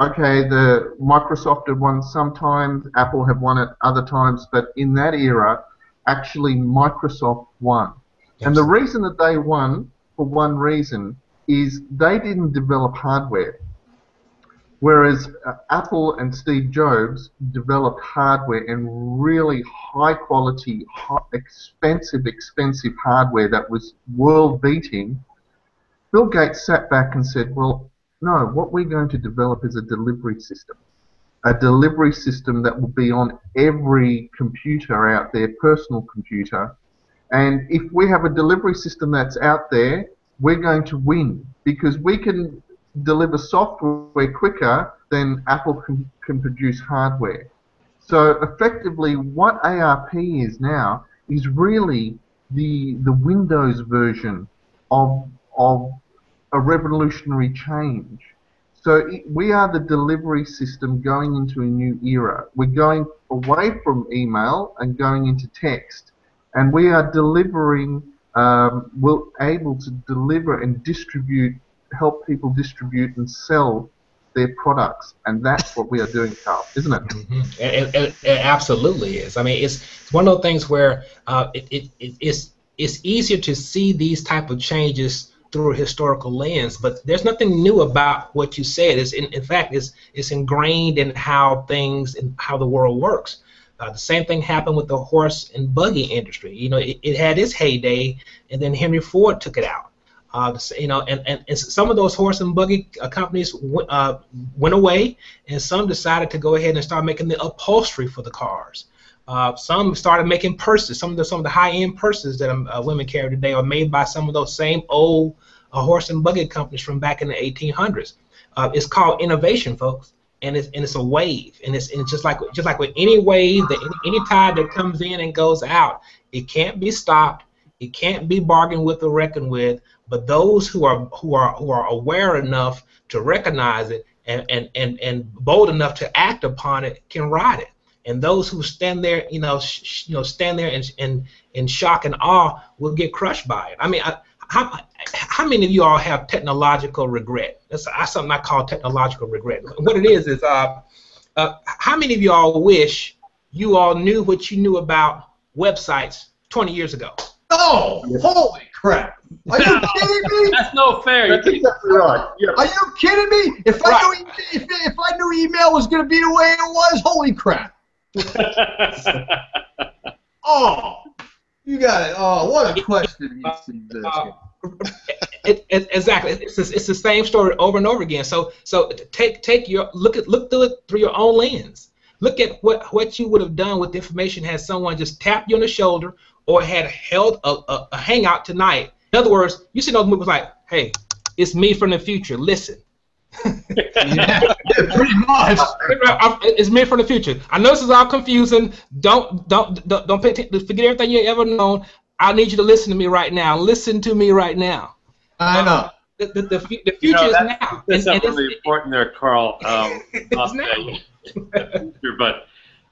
S3: okay, the Microsoft have won sometimes, Apple have won at other times, but in that era, actually Microsoft won. And the reason that they won, for one reason, is they didn't develop hardware. Whereas Apple and Steve Jobs developed hardware, and really high quality, expensive hardware that was world beating. Bill Gates sat back and said, well, no, what we're going to develop is a delivery system. A delivery system that will be on every computer out there, personal computer. And if we have a delivery system that's out there, we're going to win, because we can deliver software quicker than Apple can produce hardware. So effectively, what ARP is now is really the Windows version of a revolutionary change. So we are the delivery system going into a new era. We're going away from email and going into text, and we are delivering. We're able to deliver and distribute, help people distribute and sell their products, and that's what we are doing, Carl, isn't it?
S2: Mm-hmm. It absolutely is. I mean, it's one of those things where it's easier to see these type of changes through a historical lens, but there's nothing new about what you said. In fact, it's ingrained in how things and how the world works. The same thing happened with the horse and buggy industry. You know, it had its heyday, and then Henry Ford took it out. You know, and some of those horse and buggy companies went away, and some decided to go ahead and start making the upholstery for the cars. Some started making purses. Some of the high-end purses that women carry today are made by some of those same old horse and buggy companies from back in the 1800s. It's called innovation, folks, and it's a wave, and it's just like with any wave, any tide that comes in and goes out, it can't be stopped. It can't be bargained with or reckoned with. But those who are aware enough to recognize it and bold enough to act upon it can ride it. And those who stand there, stand there in shock and awe will get crushed by it. I mean, how many of you all have technological regret? That's something I call technological regret. What it is how many of you all wish you all knew what you knew about websites 20 years ago?
S1: Oh, holy crap! Are you kidding me?
S5: That's no fair.
S3: That's exactly right. Yeah.
S1: Are you kidding me? If I knew email was going to be the way it was, holy crap! Oh, you got it. Oh, what a question!
S2: Exactly. It's the same story over and over again. So take your look through it through your own lens. Look at what you would have done with the information had someone just tapped you on the shoulder or had held a hangout tonight. In other words, you see those movies like, hey, it's me from the future. Listen.
S1: Yeah, pretty much.
S2: It's me from the future. I know this is all confusing. Don't pay attention. Forget everything you ever known. I need you to listen to me right now. Listen to me right now.
S1: I know.
S2: The future is now.
S5: That's something really important there, Carl.
S2: It's now.
S5: But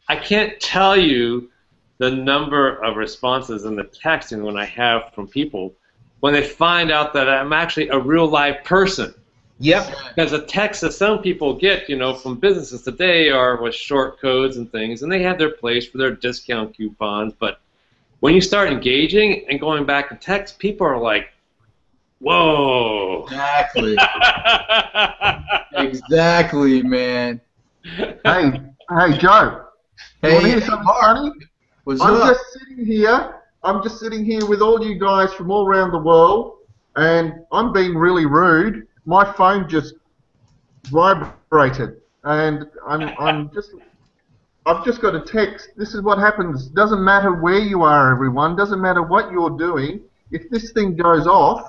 S5: I can't tell you the number of responses in the texting when I have from people when they find out that I'm actually a real live person.
S2: Yep.
S5: Because the texts that some people get, from businesses today are with short codes and things, and they have their place for their discount coupons. But when you start engaging and going back to text, people are like, whoa.
S1: Exactly. Exactly, man.
S3: Hey, Joe.
S1: Hey,
S3: you want to hear something funny?
S1: What's up?
S3: I'm just sitting here with all you guys from all around the world, and I'm being really rude. My phone just vibrated, and I've just got a text. This is what happens. Doesn't matter where you are, everyone. Doesn't matter what you're doing. If this thing goes off,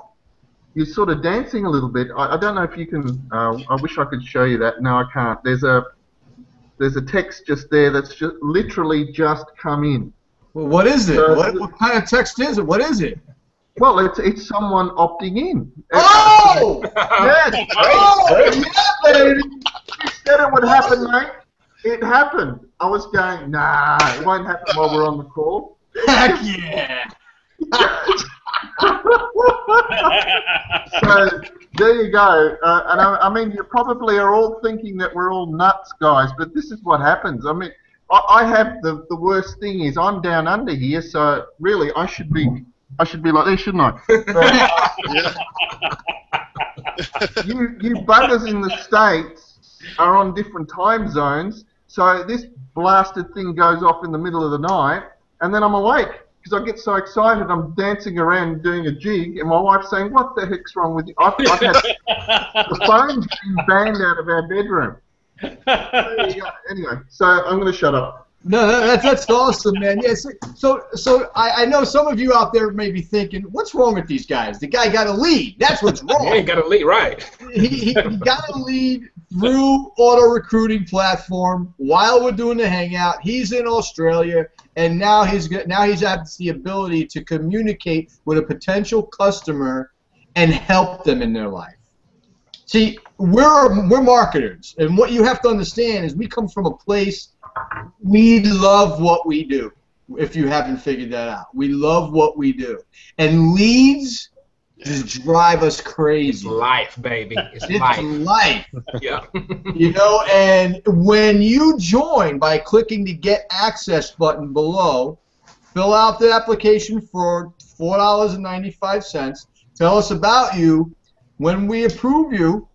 S3: you're sort of dancing a little bit. I don't know if you can. I wish I could show you that. No, I can't. There's a text just there that's just literally just come in.
S1: Well, what is it? What kind of text is it? What is it?
S3: Well, it's someone opting in.
S1: Oh!
S3: Yes.
S1: Oh! Yeah, baby!
S3: You said it would happen, mate. It happened. I was going, nah, it won't happen while we're on the call.
S1: Heck yeah!
S3: So there you go. And I mean, you probably are all thinking that we're all nuts, guys, but this is what happens. I mean, I have the worst thing is I'm down under here, so really I should be like this, shouldn't I? But, you buggers in the States are on different time zones, so this blasted thing goes off in the middle of the night, and then I'm awake because I get so excited. I'm dancing around doing a jig, and my wife's saying, "What the heck's wrong with you?" I've had the phone's been banged out of our bedroom. Anyway, so I'm going to shut up.
S1: No, that's awesome, man. Yes. So I know some of you out there may be thinking, what's wrong with these guys? The guy got a lead. That's what's wrong.
S2: He ain't got a lead, right?
S1: He got a lead through auto recruiting platform while we're doing the hangout. He's in Australia, and now he's has the ability to communicate with a potential customer and help them in their life. See, we're marketers, and what you have to understand is we come from a place. We love what we do, if you haven't figured that out. We love what we do. And leads just drive us crazy.
S2: It's life, baby. It's
S1: life.
S2: Yeah.
S1: You know, and when you join by clicking the Get Access button below, fill out the application for $4.95. Tell us about you. When we approve you,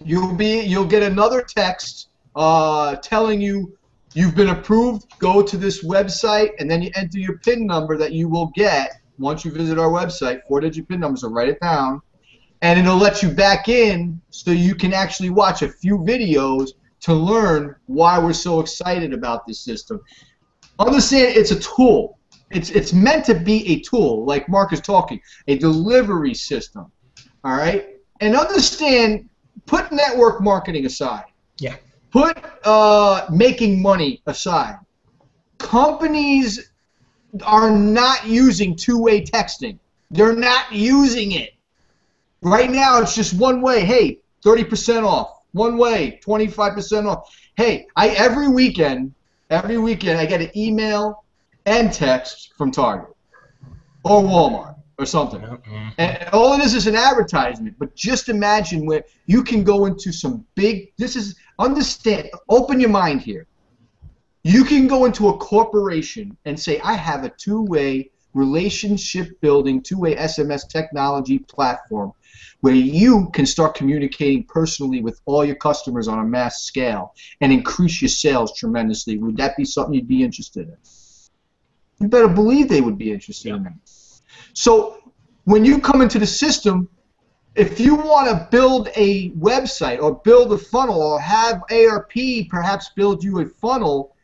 S1: you'll get another text telling you you've been approved. Go to this website, and then you enter your PIN number that you will get once you visit our website. 4-digit PIN number, so write it down. And it'll let you back in so you can actually watch a few videos to learn why we're so excited about this system. Understand it's a tool. It's meant to be a tool, like Mark is talking, a delivery system. All right? And understand, put network marketing aside.
S2: Yeah.
S1: Put making money aside. Companies are not using two-way texting. They're not using it. Right now, it's just one way. Hey, 30% off. One way, 25% off. Hey, every weekend, I get an email and text from Target or Walmart or something. And all it is an advertisement. But just imagine where you can go into some big. Understand. Open your mind here. You can go into a corporation and say, I have a two-way relationship building, two-way SMS technology platform where you can start communicating personally with all your customers on a mass scale and increase your sales tremendously. Would that be something you'd be interested in? You better believe they would be interested in that. So when you come into the system, if you want to build a website or build a funnel or have ARP perhaps build you a funnel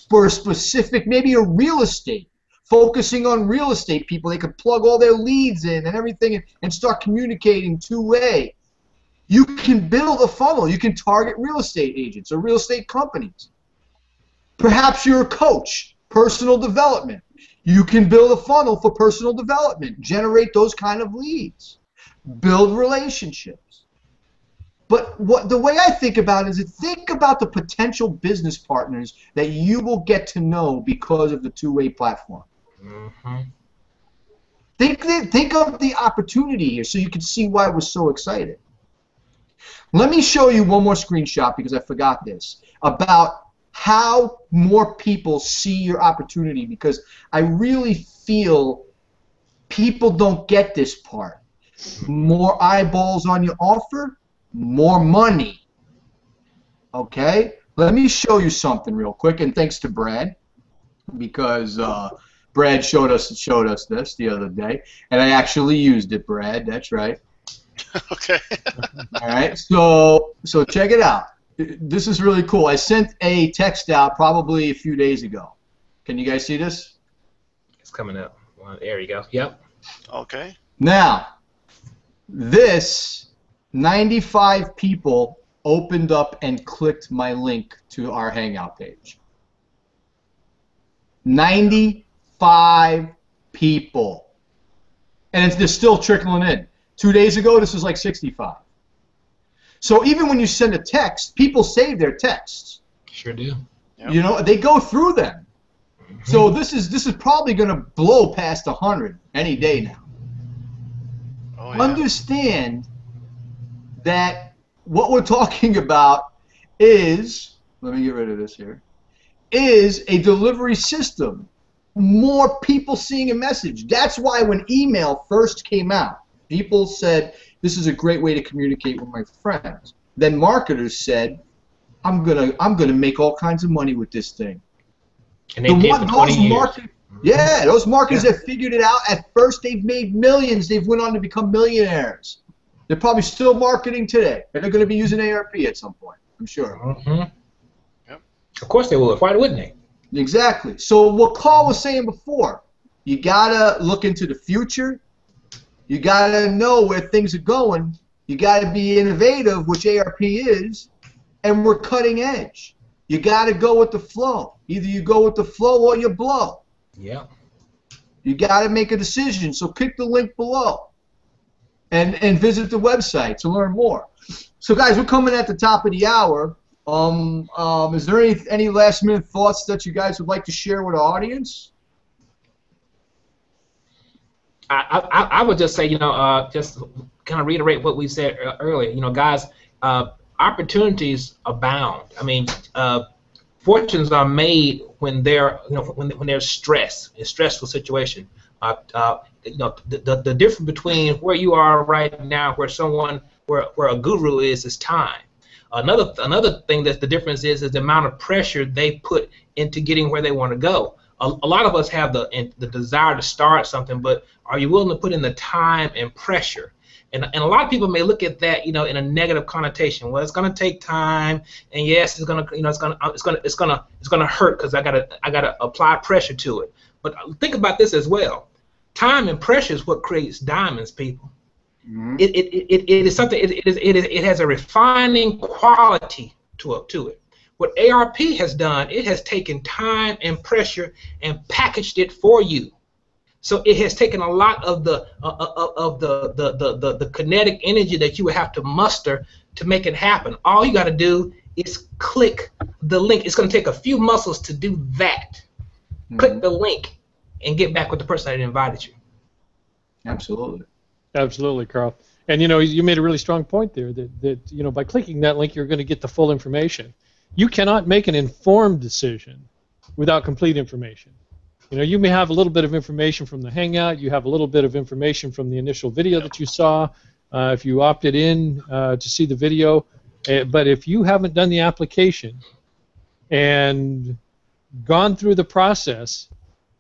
S1: for a specific, maybe a real estate, focusing on real estate people, they could plug all their leads in and everything and start communicating two-way. You can build a funnel. You can target real estate agents or real estate companies. Perhaps you're a coach, personal development. You can build a funnel for personal development, generate those kind of leads, build relationships. But the way I think about it is think about the potential business partners that you will get to know because of the two-way platform.
S2: Mm-hmm.
S1: Think of the opportunity here so you can see why we're so excited. Let me show you one more screenshot because I forgot this about how more people see your opportunity, because I really feel people don't get this part. More eyeballs on your offer, more money. Okay? Let me show you something real quick, and thanks to Brad, because Brad showed us this the other day, and I actually used it, Brad. That's right.
S6: Okay.
S1: All right. So check it out. This is really cool. I sent a text out probably a few days ago. Can you guys see this?
S2: It's coming up. Well, there you go. Yep.
S6: Okay.
S1: Now, this 95 people opened up and clicked my link to our Hangout page. 95 people. And they're still trickling in. 2 days ago, this was like 65. So even when you send a text, people save their texts.
S2: Sure do.
S6: Yep.
S1: You know, they go through them. So this is probably going to blow past 100 any day now.
S6: Oh, yeah.
S1: understand that what we're talking about is, let me get rid of this here, is a delivery system. More people seeing a message. That's why when email first came out, people said, this is a great way to communicate with my friends. Then marketers said, I'm gonna make all kinds of money with this thing.
S2: And they did for 20 years.
S1: Yeah, those marketers that figured it out, at first they've made millions. They've went on to become millionaires. They're probably still marketing today. And they're going to be using ARP at some point, I'm sure.
S2: Mm-hmm. Yep. Of course they would. Why wouldn't they?
S1: Exactly. So what Carl was saying before, you got to look into the future. You got to know where things are going. You got to be innovative, which ARP is, and we're cutting edge. You got to go with the flow. Either you go with the flow or you blow.
S2: Yeah.
S1: You got to make a decision. So click the link below and visit the website to learn more. So guys, we're coming at the top of the hour. Is there any last minute thoughts that you guys would like to share with the audience?
S2: I would just say, just kind of reiterate what we said earlier. Guys, opportunities abound. I mean, fortunes are made when when there's stress, a stressful situation. The difference between where you are right now, where a guru is time. Another thing that the difference is the amount of pressure they put into getting where they want to go. A lot of us have the desire to start something, but are you willing to put in the time and pressure? And a lot of people may look at that, in a negative connotation. Well, it's going to take time, and yes, it's going to hurt because I gotta apply pressure to it. But think about this as well. Time and pressure is what creates diamonds, people. Mm-hmm. It is something. It has a refining quality to it. What ARP has done, it has taken time and pressure and packaged it for you. So it has taken a lot of the kinetic energy that you would have to muster to make it happen. All you got to do is click the link. It's going to take a few muscles to do that. Mm-hmm. Click the link and get back with the person that invited you.
S1: Absolutely.
S4: Absolutely, Carl. And you made a really strong point there that by clicking that link you're going to get the full information. You cannot make an informed decision without complete information. You may have a little bit of information from the Hangout. You have a little bit of information from the initial video that you saw, if you opted in to see the video. But if you haven't done the application and gone through the process,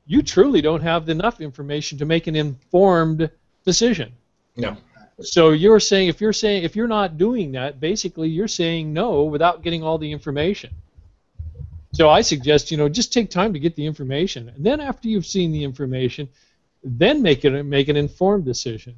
S4: you truly don't have enough information to make an informed decision.
S2: No.
S4: So you're saying if you're not doing that, basically you're saying no without getting all the information. So I suggest, just take time to get the information, and then after you've seen the information, then make an informed decision.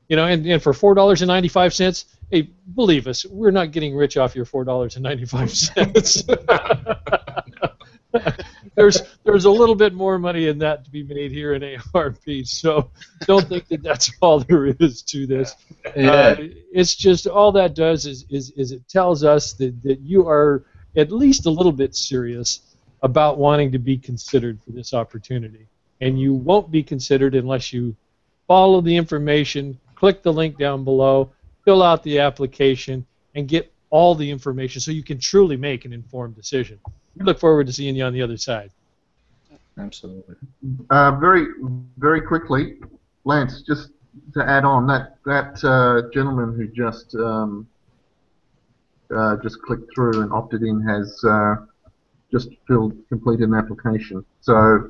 S4: And for $4.95, hey, believe us, we're not getting rich off your $4.95. There's a little bit more money in that to be made here in ARP, so don't think that that's all there is to this.
S1: Yeah.
S4: It's just all that does is it tells us that you are at least a little bit serious about wanting to be considered for this opportunity. And you won't be considered unless you follow the information, click the link down below, fill out the application, and get all the information so you can truly make an informed decision. We look forward to seeing you on the other side.
S1: Absolutely.
S3: Very, very quickly, Lance, just to add on, that gentleman who just clicked through and opted in has just completed an application. So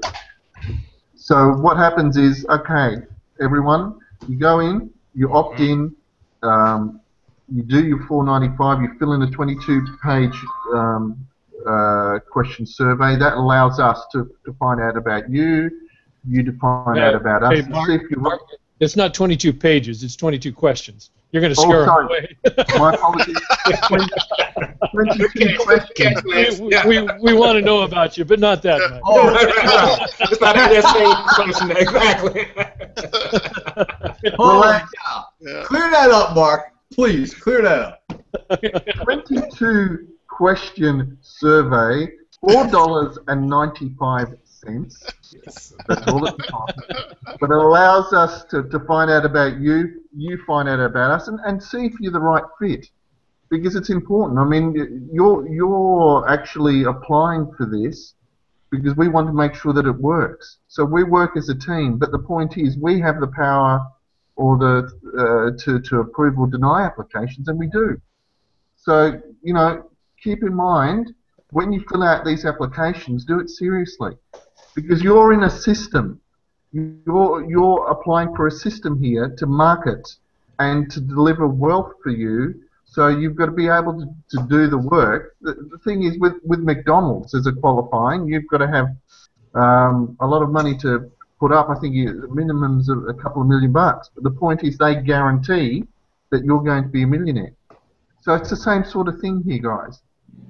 S3: what happens is, okay, everyone, you go in, you opt in, you do your $4.95, you fill in a 22-page question survey. That allows us to find out about you to find out about us.
S4: Hey, Mark, it's not 22 pages, it's 22 questions. You're going to scare them away.
S3: My apologies. 22 questions.
S4: We want to know about you, but not that much.
S2: Oh, it's not that same question, exactly.
S1: Clear that up, Mark. Please, clear that up.
S3: 22 question survey, $4.95. Yes. That's all it costs. But it allows us to find out about you, you find out about us and see if you're the right fit, because it's important. I mean, you're actually applying for this because we want to make sure that it works. So we work as a team, but the point is we have the power or to approve or deny applications, and we do. So, you know, keep in mind, when you fill out these applications, do it seriously, because you're in a system. You're applying for a system here to market and to deliver wealth for you. So you've got to be able to do the work. The thing is, with McDonald's as a qualifying, you've got to have a lot of money to put up. I think the minimum's a couple of $1 million. But the point is, they guarantee that you're going to be a millionaire. So it's the same sort of thing here, guys.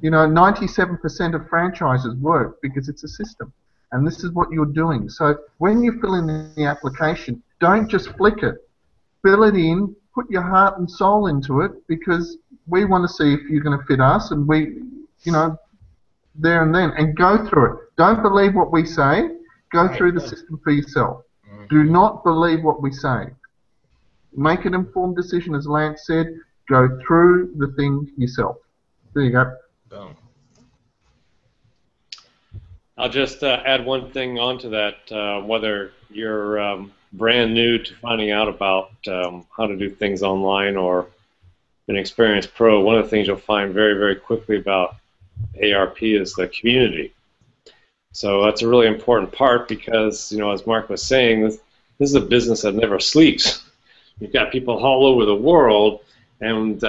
S3: You know, 97% of franchises work because it's a system. And this is what you're doing. So when you fill in the application, don't just flick it. Fill it in, put your heart and soul into it, because we want to see if you're going to fit us, and we, you know, there and then, and go through it. Don't believe what we say. Go through the system for yourself. Do not believe what we say. Make an informed decision, as Lance said. Go through the thing yourself. There you go.
S2: Boom.
S5: I'll just add one thing onto that. Whether you're brand new to finding out about how to do things online or an experienced pro, one of the things you'll find very, very quickly about ARP is the community. So that's a really important part because, you know, as Mark was saying, this is a business that never sleeps. You've got people all over the world, and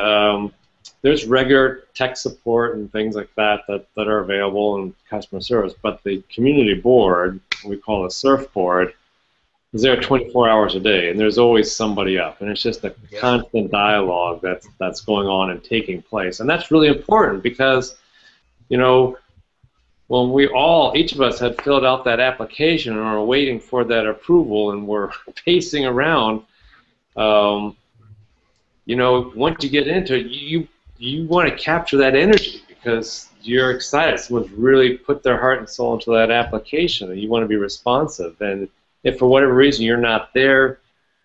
S5: there's regular tech support and things like that are available, and customer service. But the community board, we call a surfboard, is there 24 hours a day, and there's always somebody up, and it's just a constant dialogue that's going on and taking place, and that's really important because, you know, when each of us had filled out that application and are waiting for that approval, and we're pacing around, you know, once you get into it, you want to capture that energy because you're excited. Someone's really put their heart and soul into that application, and you want to be responsive. And if for whatever reason you're not there,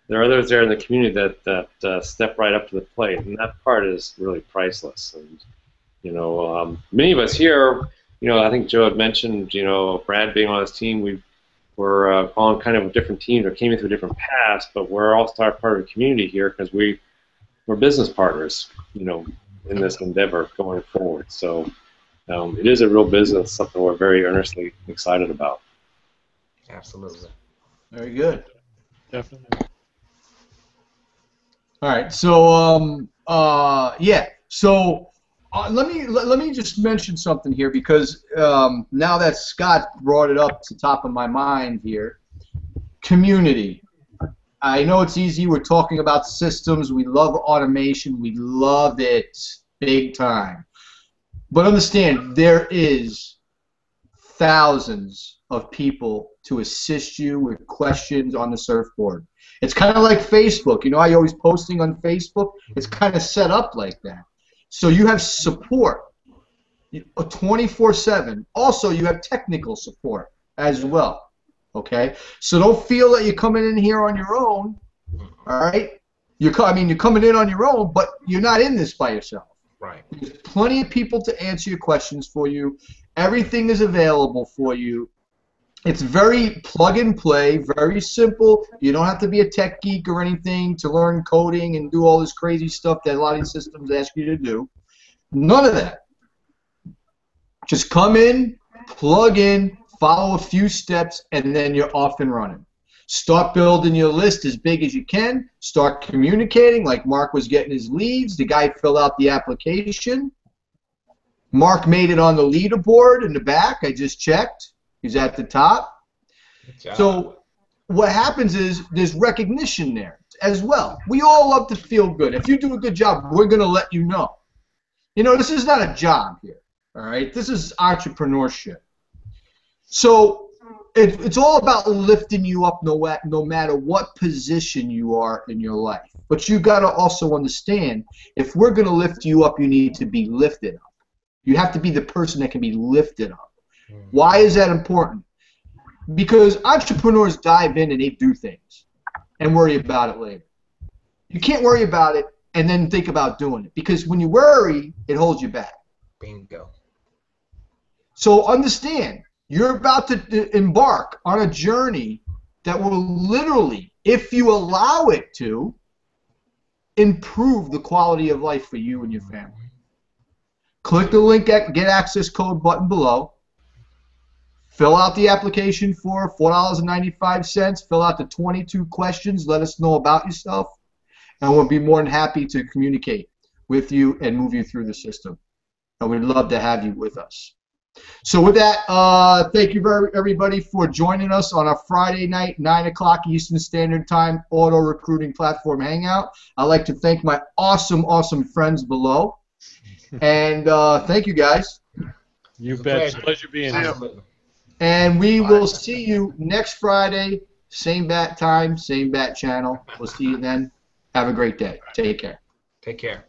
S5: there are others there in the community that step right up to the plate, and that part is really priceless. And you know, many of us here, you know, I think Joe had mentioned, you know, Brad being on his team, we're on kind of different teams or came in through different paths, but we're all part of the community here because we're business partners, you know, in this endeavor going forward. So it is a real business, something we're very earnestly excited about.
S2: Absolutely.
S1: Very good.
S4: Definitely.
S1: All right. So yeah. So let me just mention something here because now that Scott brought it up to the top of my mind here, community. I know it's easy. We're talking about systems. We love automation. We love it big time. But understand, there is thousands of people to assist you with questions on the surfboard. It's kind of like Facebook. You know, I always posting on Facebook. It's kind of set up like that. So you have support 24/7. Also, you have technical support as well. Okay, so don't feel that you're coming in here on your own. All right, you're coming in on your own, but you're not in this by yourself.
S2: Right.
S1: There's plenty of people to answer your questions for you. Everything is available for you. It's very plug and play, very simple. You don't have to be a tech geek or anything to learn coding and do all this crazy stuff that a lot of these systems ask you to do. None of that. Just come in, plug in, follow a few steps, and then you're off and running. Start building your list as big as you can. Start communicating like Mark was getting his leads. The guy filled out the application. Mark made it on the leaderboard in the back. I just checked. He's at the top. So what happens is there's recognition there as well. We all love to feel good. If you do a good job, we're going to let you know. You know, this is not a job here. All right? This is entrepreneurship. So it's all about lifting you up no matter what position you are in your life. But you got to also understand, if we're going to lift you up, you need to be lifted up. You have to be the person that can be lifted up. Why is that important? Because entrepreneurs dive in and they do things and worry about it later. You can't worry about it and then think about doing it, because when you worry, it holds you back.
S2: Bingo.
S1: So understand, you're about to embark on a journey that will literally, if you allow it to, improve the quality of life for you and your family. Click the link at Get Access Code button below. Fill out the application for $4.95. Fill out the 22 questions. Let us know about yourself. And we'll be more than happy to communicate with you and move you through the system. And we'd love to have you with us. So with that, thank you everybody for joining us on a Friday night, 9 o'clock Eastern Standard Time auto recruiting platform hangout. I'd like to thank my awesome, awesome friends below. And thank you guys.
S4: You bet. It's a pleasure being here.
S1: And we will see you next Friday, same bat time, same bat channel. We'll see you then. Have a great day. Take care.
S2: Take care.